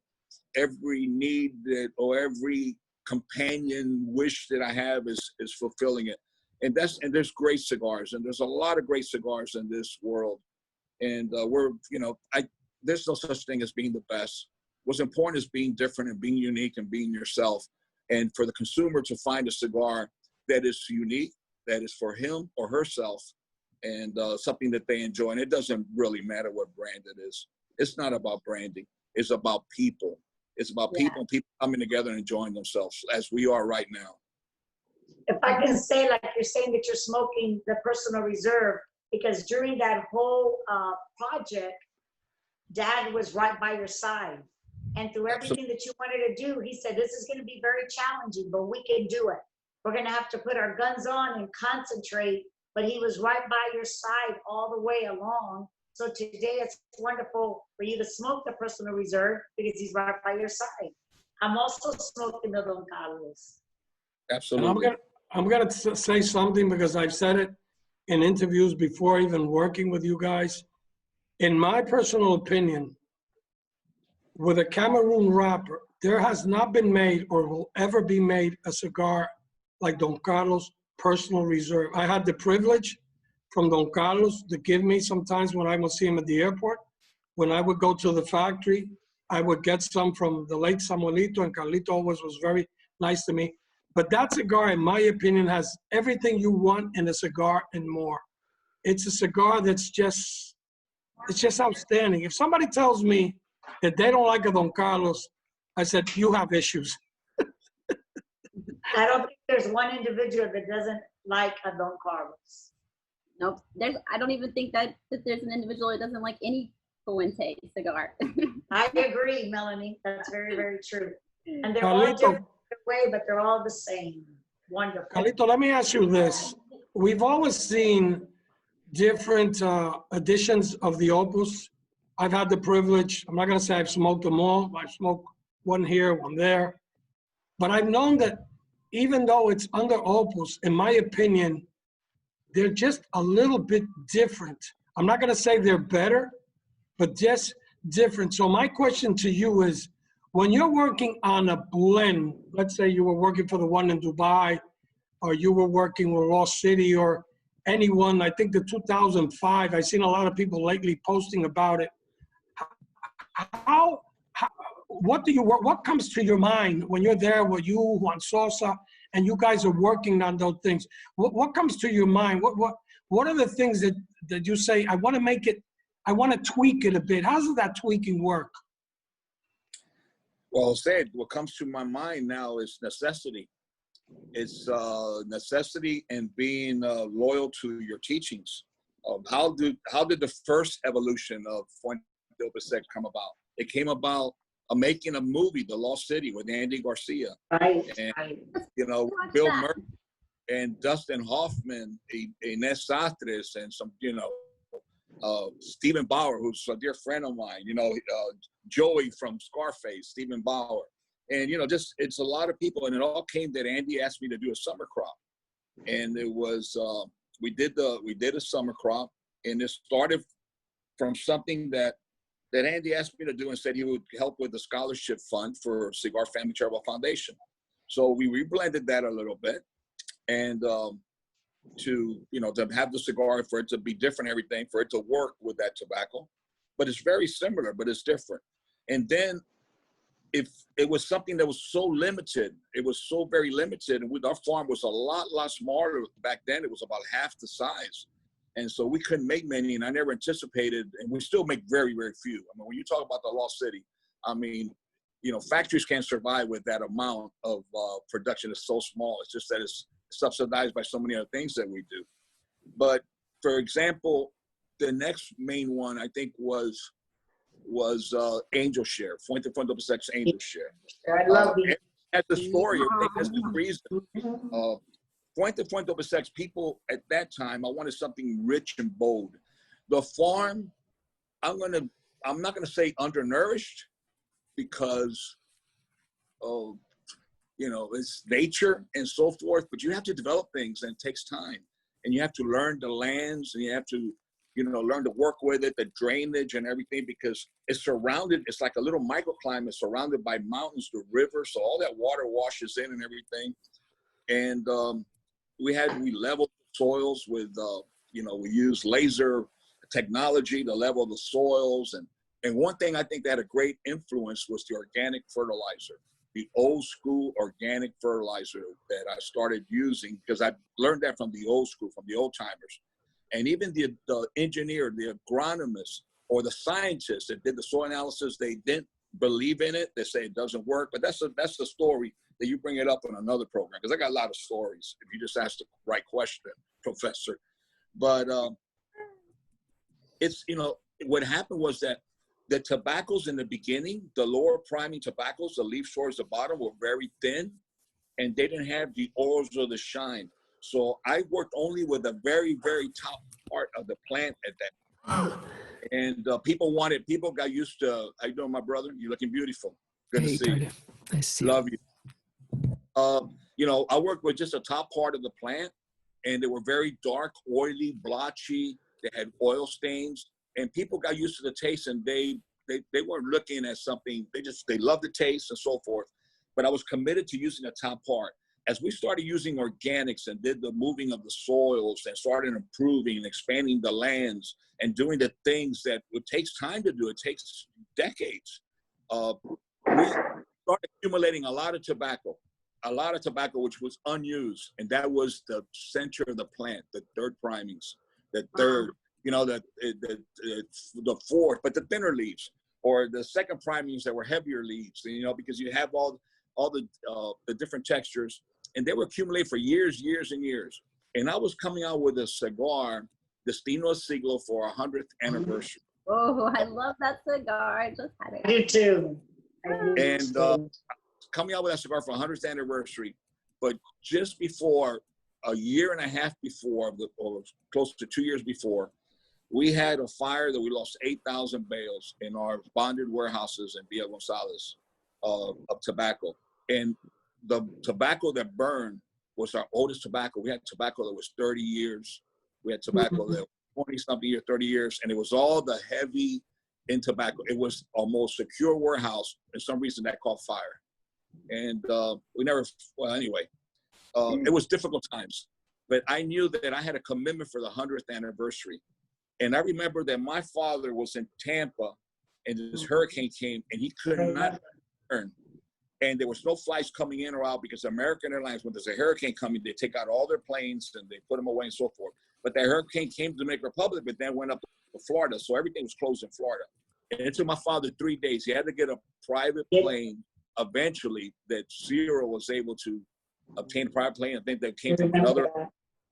need that, or every companion wish that I have is fulfilling it. And there's great cigars, and there's a lot of great cigars in this world. And there's no such thing as being the best. What's important is being different and being unique and being yourself. And for the consumer to find a cigar that is unique, that is for him or herself, and something that they enjoy. And it doesn't really matter what brand it is. It's not about branding. It's about people. It's about people and people coming together and enjoying themselves, as we are right now. If I can say, like you're saying that you're smoking the Personal Reserve, because during that whole project, Dad was right by your side. And through everything that you wanted to do, he said, this is going to be very challenging, but we can do it. We're going to have to put our guns on and concentrate. But he was right by your side all the way along. So today it's wonderful for you to smoke the Personal Reserve because he's right by your side. I'm also smoking the Don Carlos. Absolutely. And I'm gonna say something because I've said it in interviews before, even working with you guys. In my personal opinion, with a Cameroon wrapper, there has not been made or will ever be made a cigar like Don Carlos Personal Reserve. I had the privilege from Don Carlos to give me sometimes when I would see him at the airport. When I would go to the factory, I would get some from the late Samuelito, and Carlito always was very nice to me. But that cigar, in my opinion, has everything you want in a cigar and more. It's a cigar that's just outstanding. If somebody tells me that they don't like a Don Carlos, I said, you have issues. I don't think there's one individual that doesn't like a Don Carlos. Nope. I don't even think that there's an individual that doesn't like any Fuente cigar. I agree, Melanie. That's very, very true. And they're all Carlito, different way, but they're all the same. Wonderful. Carlito, let me ask you this. We've always seen different editions of the Opus. I've had the privilege, I'm not gonna say I've smoked them all. I've smoked one here, one there. But I've known that even though it's under Opus, in my opinion, they're just a little bit different. I'm not gonna say they're better, but just different. So my question to you is, when you're working on a blend, let's say you were working for the one in Dubai, or you were working with Lost City, or anyone, I think the 2005, I've seen a lot of people lately posting about it. What comes to your mind when you're there with you, Juan Sosa, and you guys are working on those things? What comes to your mind? What are the things that you say, I want to make it, I want to tweak it a bit? How does that tweaking work? Well, said, what comes to my mind now is necessity. It's necessity and being loyal to your teachings. How did the first evolution of Fuente Opus X come about? It came about making a movie, The Lost City, with Andy Garcia. Right. And, Bill Murray and Dustin Hoffman, Inés Satres, and some, Stephen Bauer, who's a dear friend of mine, Joey from Scarface, Stephen Bauer. And, it's a lot of people. And it all came that Andy asked me to do a summer crop. And it was, we did a summer crop, and it started from something that Andy asked me to do and said he would help with the scholarship fund for Cigar Family Charitable Foundation. So we reblended that a little bit, and to have the cigar, for it to be different, everything, for it to work with that tobacco. But it's very similar, but it's different. And then if it was something that was so limited, it was so very limited, and our farm was a lot smaller back then. It was about half the size. And so we couldn't make many, and I never anticipated, and we still make very, very few. I mean, when you talk about the Lost City, factories can't survive with that amount of production. It's so small. It's just that it's subsidized by so many other things that we do. But for example, the next main one I think was Angel Share, Fuente Opus X Angel Share. I love it. That's the story. I think that's the reason. Fuente Opus X, people at that time, I wanted something rich and bold. The farm, I'm not gonna say undernourished, because it's nature and so forth, but you have to develop things, and it takes time. And you have to learn the lands, and you have to, learn to work with it, the drainage and everything, because it's like a little microclimate surrounded by mountains, the river, so all that water washes in and everything. And we leveled soils with, we used laser technology to level the soils. And one thing I think that had a great influence was the organic fertilizer, the old school organic fertilizer that I started using, because I learned that from the old school, from the old timers. And even the engineer, the agronomist, or the scientists that did the soil analysis, they didn't believe in it. They say it doesn't work, but that's the story that you bring it up in another program, because I got a lot of stories if you just ask the right question, Professor. But it's, what happened was that the tobaccos in the beginning, the lower priming tobaccos, the leaf towards the bottom, were very thin, and they didn't have the oils or the shine. So I worked only with the very, very top part of the plant at that time. And people got used to, how you doing, my brother? You're looking beautiful. Good to see you. Nice to see Love you. I worked with just the top part of the plant, and they were very dark, oily, blotchy. They had oil stains, and people got used to the taste, and they weren't looking at something. They loved the taste and so forth. But I was committed to using the top part. As we started using organics and did the moving of the soils and started improving and expanding the lands and doing the things that it takes time to do, it takes decades. We started accumulating a lot of tobacco, which was unused. And that was the center of the plant, the third primings, the third, the fourth, but the thinner leaves, or the second primings that were heavier leaves, because you have all the different textures, and they were accumulated for years and years. And I was coming out with a cigar, Destino Siglo, for 100th anniversary. Oh, I love that cigar. I just had it. I do too. And coming out with that cigar for 100th anniversary, but just before, a year and a half before, or close to 2 years before, we had a fire that we lost 8,000 bales in our bonded warehouses in Villa Gonzalez of tobacco. And the tobacco that burned was our oldest tobacco. We had tobacco that was 30 years. We had tobacco that was 20-something years, 30 years, and it was all the heavy in tobacco. It was a most secure warehouse. For some reason, that caught fire. And it was difficult times. But I knew that I had a commitment for the 100th anniversary. And I remember that my father was in Tampa, and this hurricane came, and he could not return. And there was no flights coming in or out, because American Airlines, when there's a hurricane coming, they take out all their planes and they put them away and so forth. But that hurricane came to the Dominican Republic, but then went up to Florida. So everything was closed in Florida. And it took my father 3 days. He had to get a private plane eventually that Zero was able to obtain a private plane. I think they came from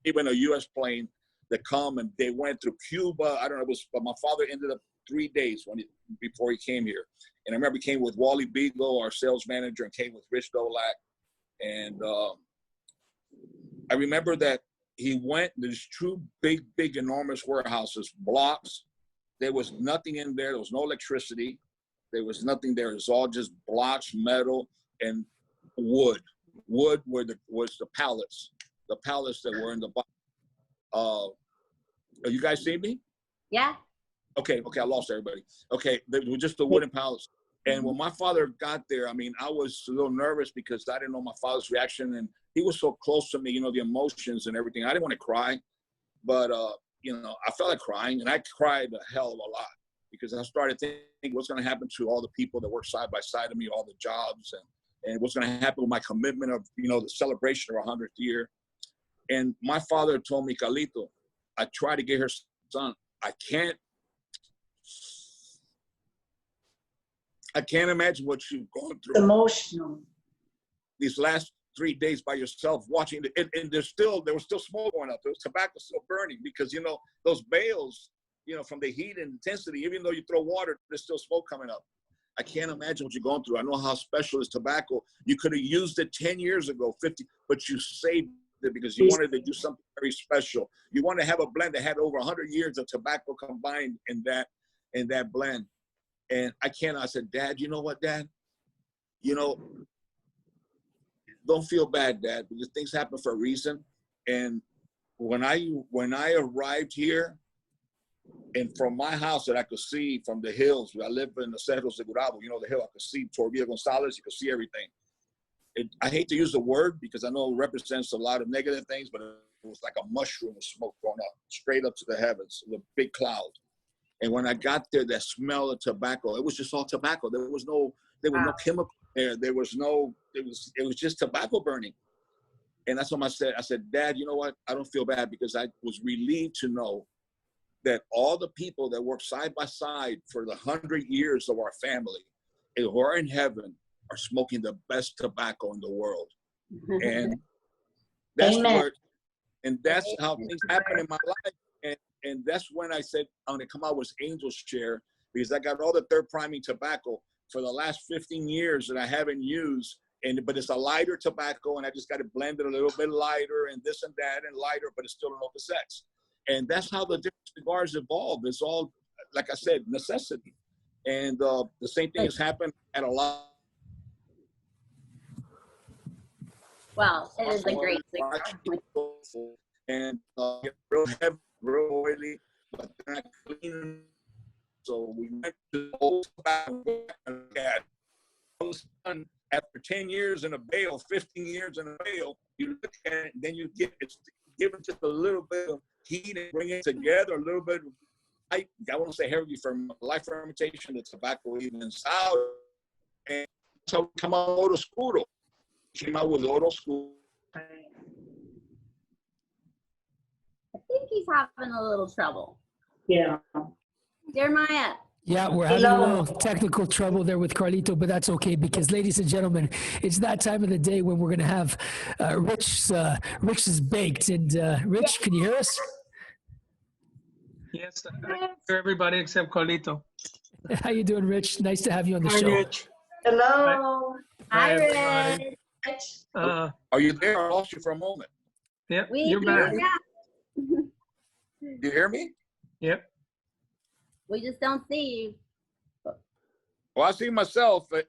even a U.S. plane that come, and they went through Cuba. I don't know, but my father ended up 3 days before he came here. And I remember he came with Wally Beagle, our sales manager, and came with Rich Dolak. And I remember that he went, there's two big, enormous warehouses, blocks. There was nothing in there. There was no electricity. There was nothing there. It was all just blocks, metal, and wood. Wood was the pallets that were in the box. You guys see me? Yeah. Okay, I lost everybody. Okay, they were just the wooden pallets. And when my father got there, I was a little nervous because I didn't know my father's reaction, and he was so close to me, the emotions and everything. I didn't want to cry, but I felt like crying, and I cried a hell of a lot because I started thinking what's going to happen to all the people that work side by side of me, all the jobs, and what's going to happen with my commitment of, the celebration of 100th year. And my father told me, Carlito, I tried to get her son. I can't imagine what you've gone through. Emotional. These last 3 days by yourself watching it, and there was still smoke going up. There was tobacco still burning because, those bales, from the heat and intensity, even though you throw water, there's still smoke coming up. I can't imagine what you're going through. I know how special is tobacco. You could have used it 10 years ago, 50, but you saved it because you wanted to do something very special. You want to have a blend that had over 100 years of tobacco combined in that blend. And I said, Dad, you know what, Dad? Don't feel bad, Dad, because things happen for a reason. And when I arrived here, and from my house that I could see from the hills, I live in the Cerros de Gurabo, the hill, I could see toward Villa Gonzalez, you could see everything. I hate to use the word because I know it represents a lot of negative things, but it was like a mushroom of smoke going up straight up to the heavens, the big cloud. And when I got there, that smell of tobacco, it was just all tobacco. There was no chemical there. It was just tobacco burning. And that's what I said, Dad, you know what? I don't feel bad because I was relieved to know that all the people that worked side by side for the 100 years of our family who are in heaven are smoking the best tobacco in the world. And that's that's how things happen in my life. And that's when I said I'm gonna come out with Angel's Chair, because I got all the third priming tobacco for the last 15 years that I haven't used. But it's a lighter tobacco, and I just got it blended a little bit lighter and this and that and lighter, but it's still an Opus. And that's how the different cigars evolve. It's all, like I said, necessity. And the same thing has happened at a lot. Well, it is a great cigar. And real heavy, real oily, but they're not clean. So we went to the old tobacco. After 10 years in a bale, 15 years in a bale, you look at it, and then you give it just a little bit of heat and bring it together, a little bit of light, I won't say heavy light fermentation, the tobacco evens out. And so we come out Oro Oscuro. Came out with Oro Oscuro. I think he's having a little trouble. Yeah. Jeremiah. Yeah, we're having a little technical trouble there with Carlito, but that's okay because, ladies and gentlemen, it's that time of the day when we're going to have Rich's Baked. And Rich, can you hear us? Yes, I hear everybody except Carlito. How you doing, Rich? Nice to have you on the show. Rich. Hello. Hi, everybody. Rich. Are you there? I lost you for a moment. Yep, We you're back. You hear me? Yep. We just don't see you. Well, I see myself. That's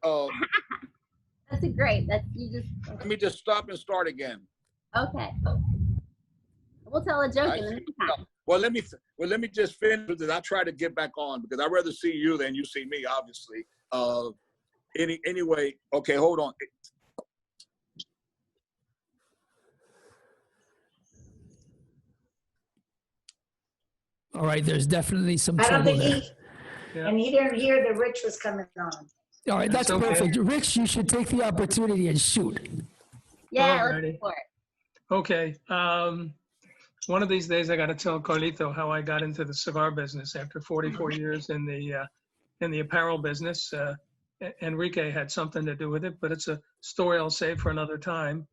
great. That's you just. Let me just stop and start again. Okay. We'll tell a joke in the meantime. Well, let me just finish with this. I'll try to get back on because I'd rather see you than you see me, obviously. Anyway, okay, hold on. All right, there's definitely some I don't trouble think there. and he didn't hear that Rich was coming on. All right, that's okay. perfect. Rich, you should take the opportunity and shoot. Yeah, let's Alrighty. go for it. Okay. One of these days, I got to tell Carlito how I got into the cigar business after 44 years in the apparel business. Enrique had something to do with it, but it's a story I'll save for another time.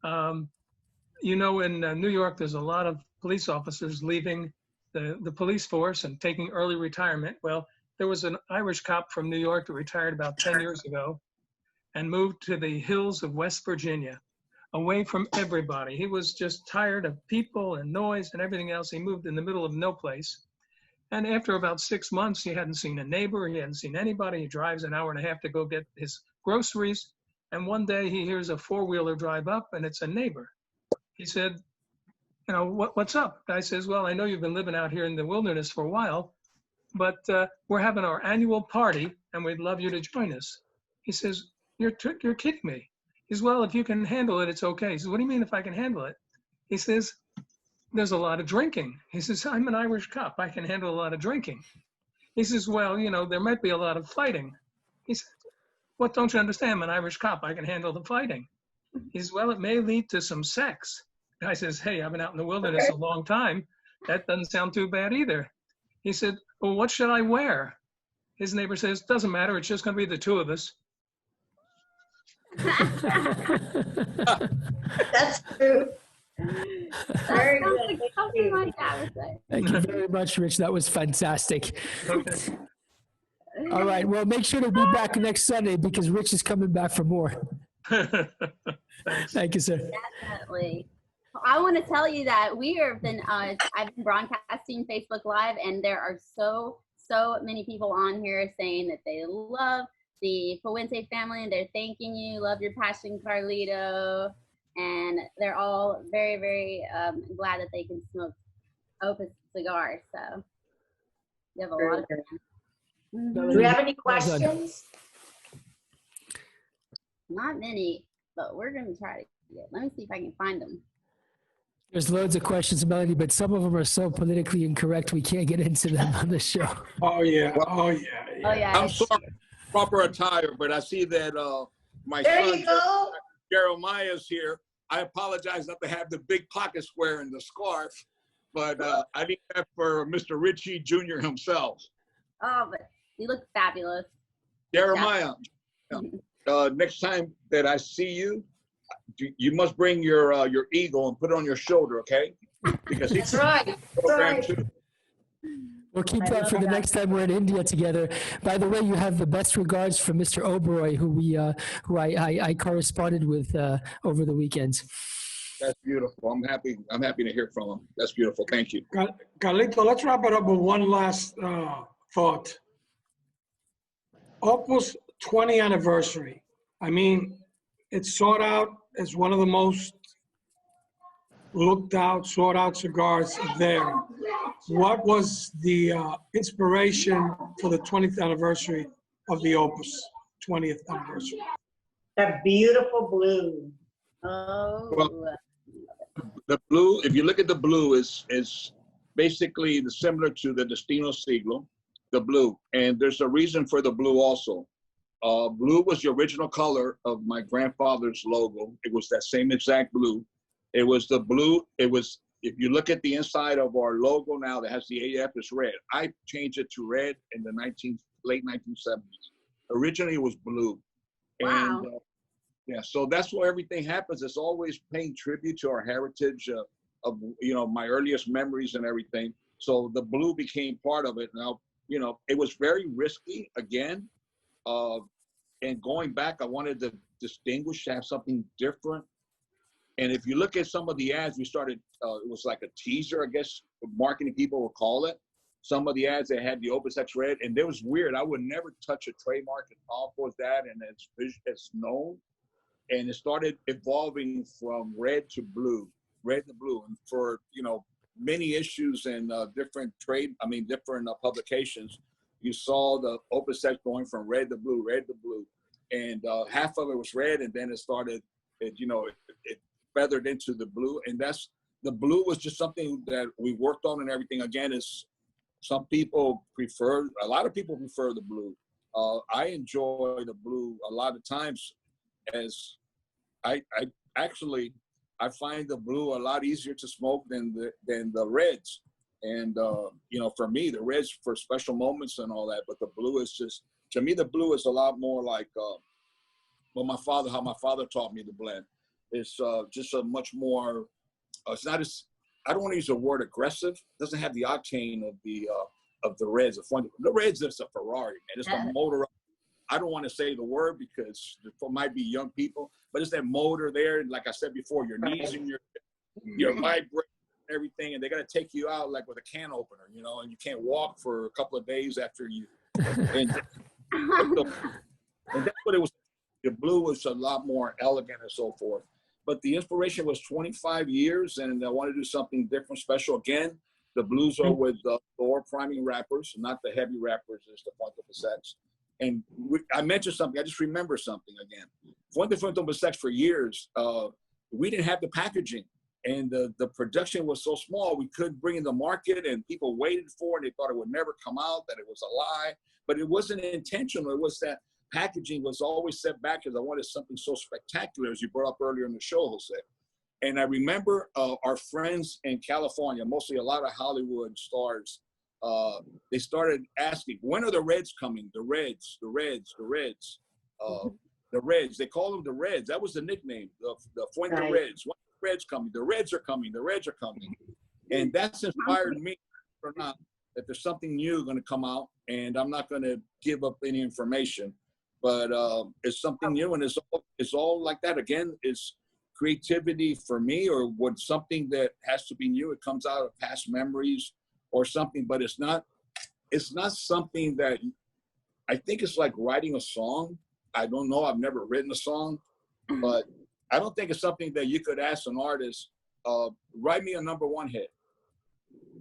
You know, in New York, there's a lot of police officers leaving the police force and taking early retirement. Well, there was an Irish cop from New York that retired about 10 years ago and moved to the hills of West Virginia, away from everybody. He was just tired of people and noise and everything else. He moved in the middle of no place. And after about 6 months, he hadn't seen a neighbor. He hadn't seen anybody. He drives an hour and a half to go get his groceries. And one day he hears a four-wheeler drive up and it's a neighbor. He said, you know, what's up? Guy says, well, I know you've been living out here in the wilderness for a while, but we're having our annual party and we'd love you to join us. He says, you're kidding me. He says, well, if you can handle it, it's okay. He says, what do you mean if I can handle it? He says, there's a lot of drinking. He says, I'm an Irish cop. I can handle a lot of drinking. He says, well, you know, there might be a lot of fighting. He says, what don't you understand? I'm an Irish cop. I can handle the fighting. He says, well, it may lead to some sex. Guy says, hey, I've been out in the wilderness a long time. That doesn't sound too bad either. He said, well, what should I wear? His neighbor says, doesn't matter. It's just going to be the two of us. That's true. Very Sounds good. like something my dad would say. Thank you very much, Rich. That was fantastic. Okay. All right, well, make sure to be back next Sunday because Rich is coming back for more. Thanks. Thank you, sir. Definitely. I want to tell you that we have been, I've been broadcasting Facebook Live, and there are so many people on here saying that they love the Fuente family and they're thanking you, love your passion, Carlito, and they're all very, very glad that they can smoke Opus cigars. So you have a lot of fun. Do we have any questions? Not many. but we're gonna try to get. Let me see if I can find them. There's loads of questions, Melanie, but some of them are so politically incorrect we can't get into them on the show. Oh, yeah. Well, Oh, yeah. Oh yeah. I'm sorry, proper attire, but I see that my There son you go. Jeremiah's here. I apologize not to have the big pocket square and the scarf, but I need that for Mr. Richie Jr. himself. Oh, but you look fabulous. Jeremiah, next time that I see you, you must bring your eagle and put it on your shoulder, okay? Because he's That's right. That's right. too. We'll keep I that love for the that. next time we're in India together. By the way, you have the best regards from Mr. Oberoi, who I corresponded with over the weekends. That's beautiful. I'm happy to hear from him. That's beautiful. Thank you. Carlito, let's wrap it up with one last thought. Opus 20th anniversary. I mean, it's sought out as one of the most sought out cigars there. What was the inspiration for the 20th anniversary of the Opus 20th anniversary? That beautiful blue. Oh. Well, the blue, if you look at the blue, is basically similar to the Destino Siglo, the blue. And there's a reason for the blue also. Blue was the original color of my grandfather's logo. It was that same exact blue. It was the blue. It was, if you look at the inside of our logo now that has the AF, it's red. I changed it to red in the late 1970s. Originally, it was blue. Wow. And yeah, so that's where everything happens. It's always paying tribute to our heritage of my earliest memories and everything. So the blue became part of it. Now, it was very risky again. And going back, I wanted to distinguish, to have something different. And if you look at some of the ads, we started, it was like a teaser, I guess, marketing people would call it. Some of the ads that had the Opus X red, and it was weird. I would never touch a trademark as powerful as that, and it's known. And it started evolving from red to blue. And for, many issues and different publications, you saw the Opus X going from red to blue. And half of it was red, and then it started, it feathered into the blue. And the blue was just something that we worked on, and everything, again, is a lot of people prefer the blue. I enjoy the blue a lot of times, as I find the blue a lot easier to smoke than the reds. And, for me, the reds for special moments and all that, but the blue is just, to me, the blue is a lot more like, how my father taught me to blend. It's just a much more, it's not as, I don't want to use the word aggressive. It doesn't have the octane of the reds. The reds is a Ferrari, man. It's the motor. I don't want to say the word because it might be young people, but it's that motor there. And like I said before, your knees and your vibrate and everything, and they're gonna take you out like with a can opener, and you can't walk for a couple of days after you. And that's what it was. The blue was a lot more elegant and so forth. But the inspiration was 25 years, and I want to do something different, special. Again, the blues are with the lower priming wrappers, not the heavy wrappers as the Fuente Pasex. And I mentioned something. I just remember something again. Fuente Pasex for years, we didn't have the packaging, and the production was so small, we couldn't bring in the market, and people waited for it. They thought it would never come out, that it was a lie. But it wasn't intentional. It was that packaging was always set back because I wanted something so spectacular, as you brought up earlier in the show, Jose. And I remember our friends in California, mostly a lot of Hollywood stars, they started asking, when are the Reds coming? The Reds. They call them the Reds. That was the nickname, the Fuente Reds. When are the Reds coming? The Reds are coming. The Reds are coming. And that's inspired me, or not, that there's something new going to come out, and I'm not going to give up any information. But it's something new, and it's all like that. Again, it's creativity for me, or when something that has to be new, it comes out of past memories or something. But it's not something that, I think it's like writing a song. I don't know. I've never written a song, but I don't think it's something that you could ask an artist, write me a #1 hit.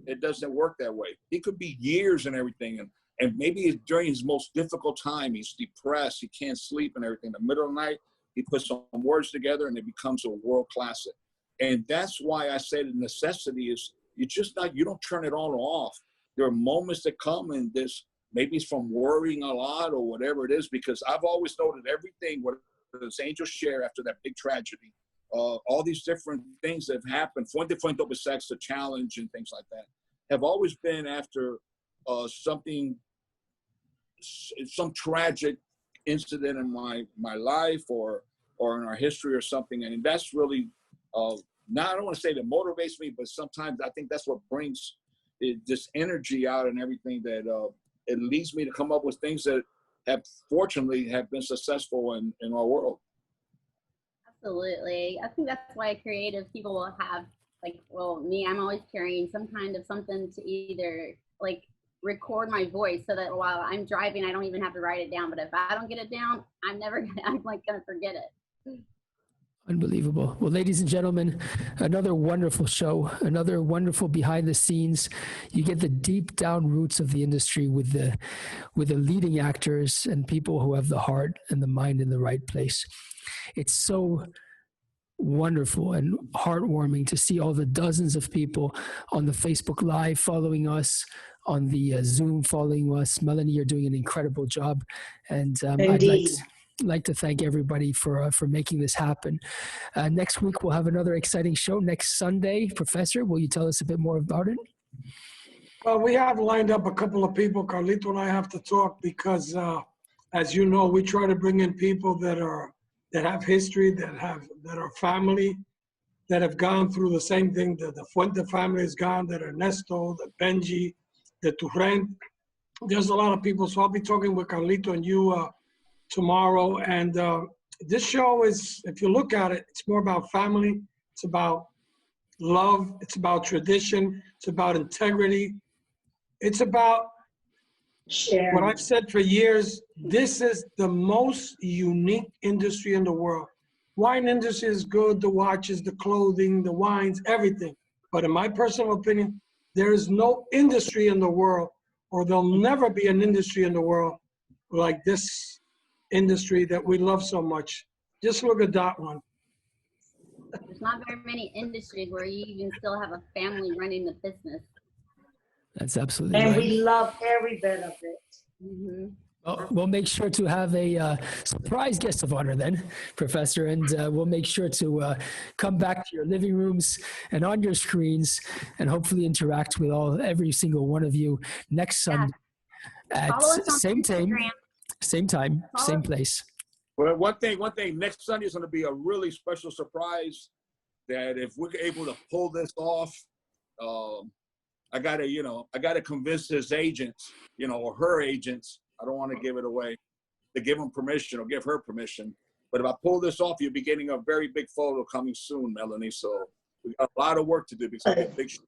It doesn't work that way. It could be years and everything. And maybe during his most difficult time, he's depressed, he can't sleep and everything. In the middle of the night, He puts some words together and it becomes a world classic. And that's why I say the necessity is you don't turn it on or off. There are moments that come and this, maybe it's from worrying a lot or whatever it is, because I've always noted everything, whether it's Angel Share after that big tragedy, all these different things that have happened, Fuente Sex, the challenge and things like that, have always been after some tragic incident in my life or in our history or something. And that's really, now I don't want to say that motivates me, but sometimes I think that's what brings this energy out and everything that it leads me to come up with things that fortunately have been successful in our world. Absolutely. I think that's why creative people will have, like, well, me, I'm always carrying some kind of something to either like record my voice so that while I'm driving, I don't even have to write it down. But if I don't get it down, I'm like gonna forget it. Unbelievable. Well, ladies and gentlemen, another wonderful show, another wonderful behind the scenes. You get the deep down roots of the industry with the leading actors and people who have the heart and the mind in the right place. It's so wonderful and heartwarming to see all the dozens of people on the Facebook Live following us, on the Zoom following us. Melanie, you're doing an incredible job. And I'd like to thank everybody for making this happen. Next week, we'll have another exciting show next Sunday. Professor, will you tell us a bit more about it? Well, we have lined up a couple of people. Carlito and I have to talk because, as you know, we try to bring in people that have history, that are family, that have gone through the same thing that the Fuente family has gone, that Ernesto, that Benji, that Turrent. There's a lot of people. So I'll be talking with Carlito and you tomorrow. And this show is, if you look at it, it's more about family. It's about love. It's about tradition. It's about integrity. It's about what I've said for years. This is the most unique industry in the world. Wine industry is good, the watches, the clothing, the wines, everything. But in my personal opinion, there is no industry in the world, or there'll never be an industry in the world like this industry that we love so much. Just look at that one. There's not very many industries where you even still have a family running the business. That's absolutely And right. we love every bit of it. Mm-hmm. Well, we'll make sure to have a surprise guest of honor then, Professor, and we'll make sure to come back to your living rooms and on your screens and hopefully interact with every single one of you next Sunday at Follow us on same time, Instagram. same place. Well, one thing, next Sunday is going to be a really special surprise that if we're able to pull this off, I gotta convince his agents, or her agents. I don't want to give it away, to give them permission or give her permission. But if I pull this off, you'll be getting a very big photo coming soon, Melanie. So we got a lot of work to do because it's a big show.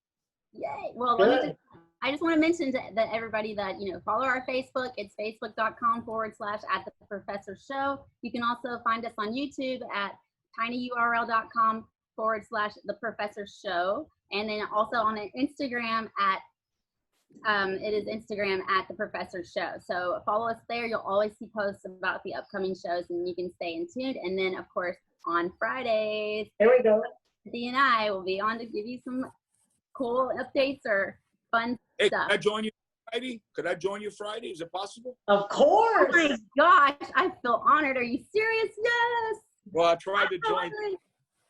Yay. Well, I just want to mention that everybody that, follow our Facebook. It's facebook.com/@the-professor-show. You can also find us on YouTube at tinyurl.com/the-professor-show. And then also on Instagram it is Instagram @the-professor-show. So follow us there. You'll always see posts about the upcoming shows and you can stay in tune. And then of course on Fridays, There we go. Dee and I will be on to give you some cool updates or fun stuff. Could I join you Friday? Is it possible? Of Oh course. my gosh, I feel honored. Are you serious? Yes. Well, I tried to join. Absolutely.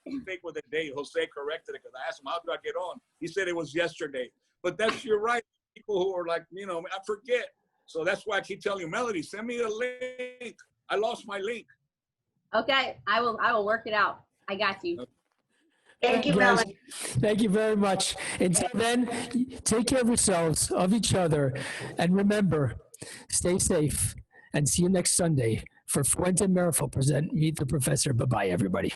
Mistake with the date. Jose corrected it because I asked him, how do I get on? He said it was yesterday. But you're right. People who are like, I forget. So that's why I keep telling you, Melody, send me a link. I lost my link. Okay, I will work it out. I got you. Thank you, Guys, Melanie. thank you very much. Until then, take care of yourselves, of each other, and remember, stay safe, and see you next Sunday for Fuente Meerapfel present Meet the Professor. Bye-bye, everybody.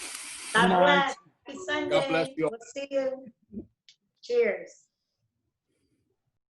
God bless. Happy Sunday. God bless you all. We'll see you. Cheers.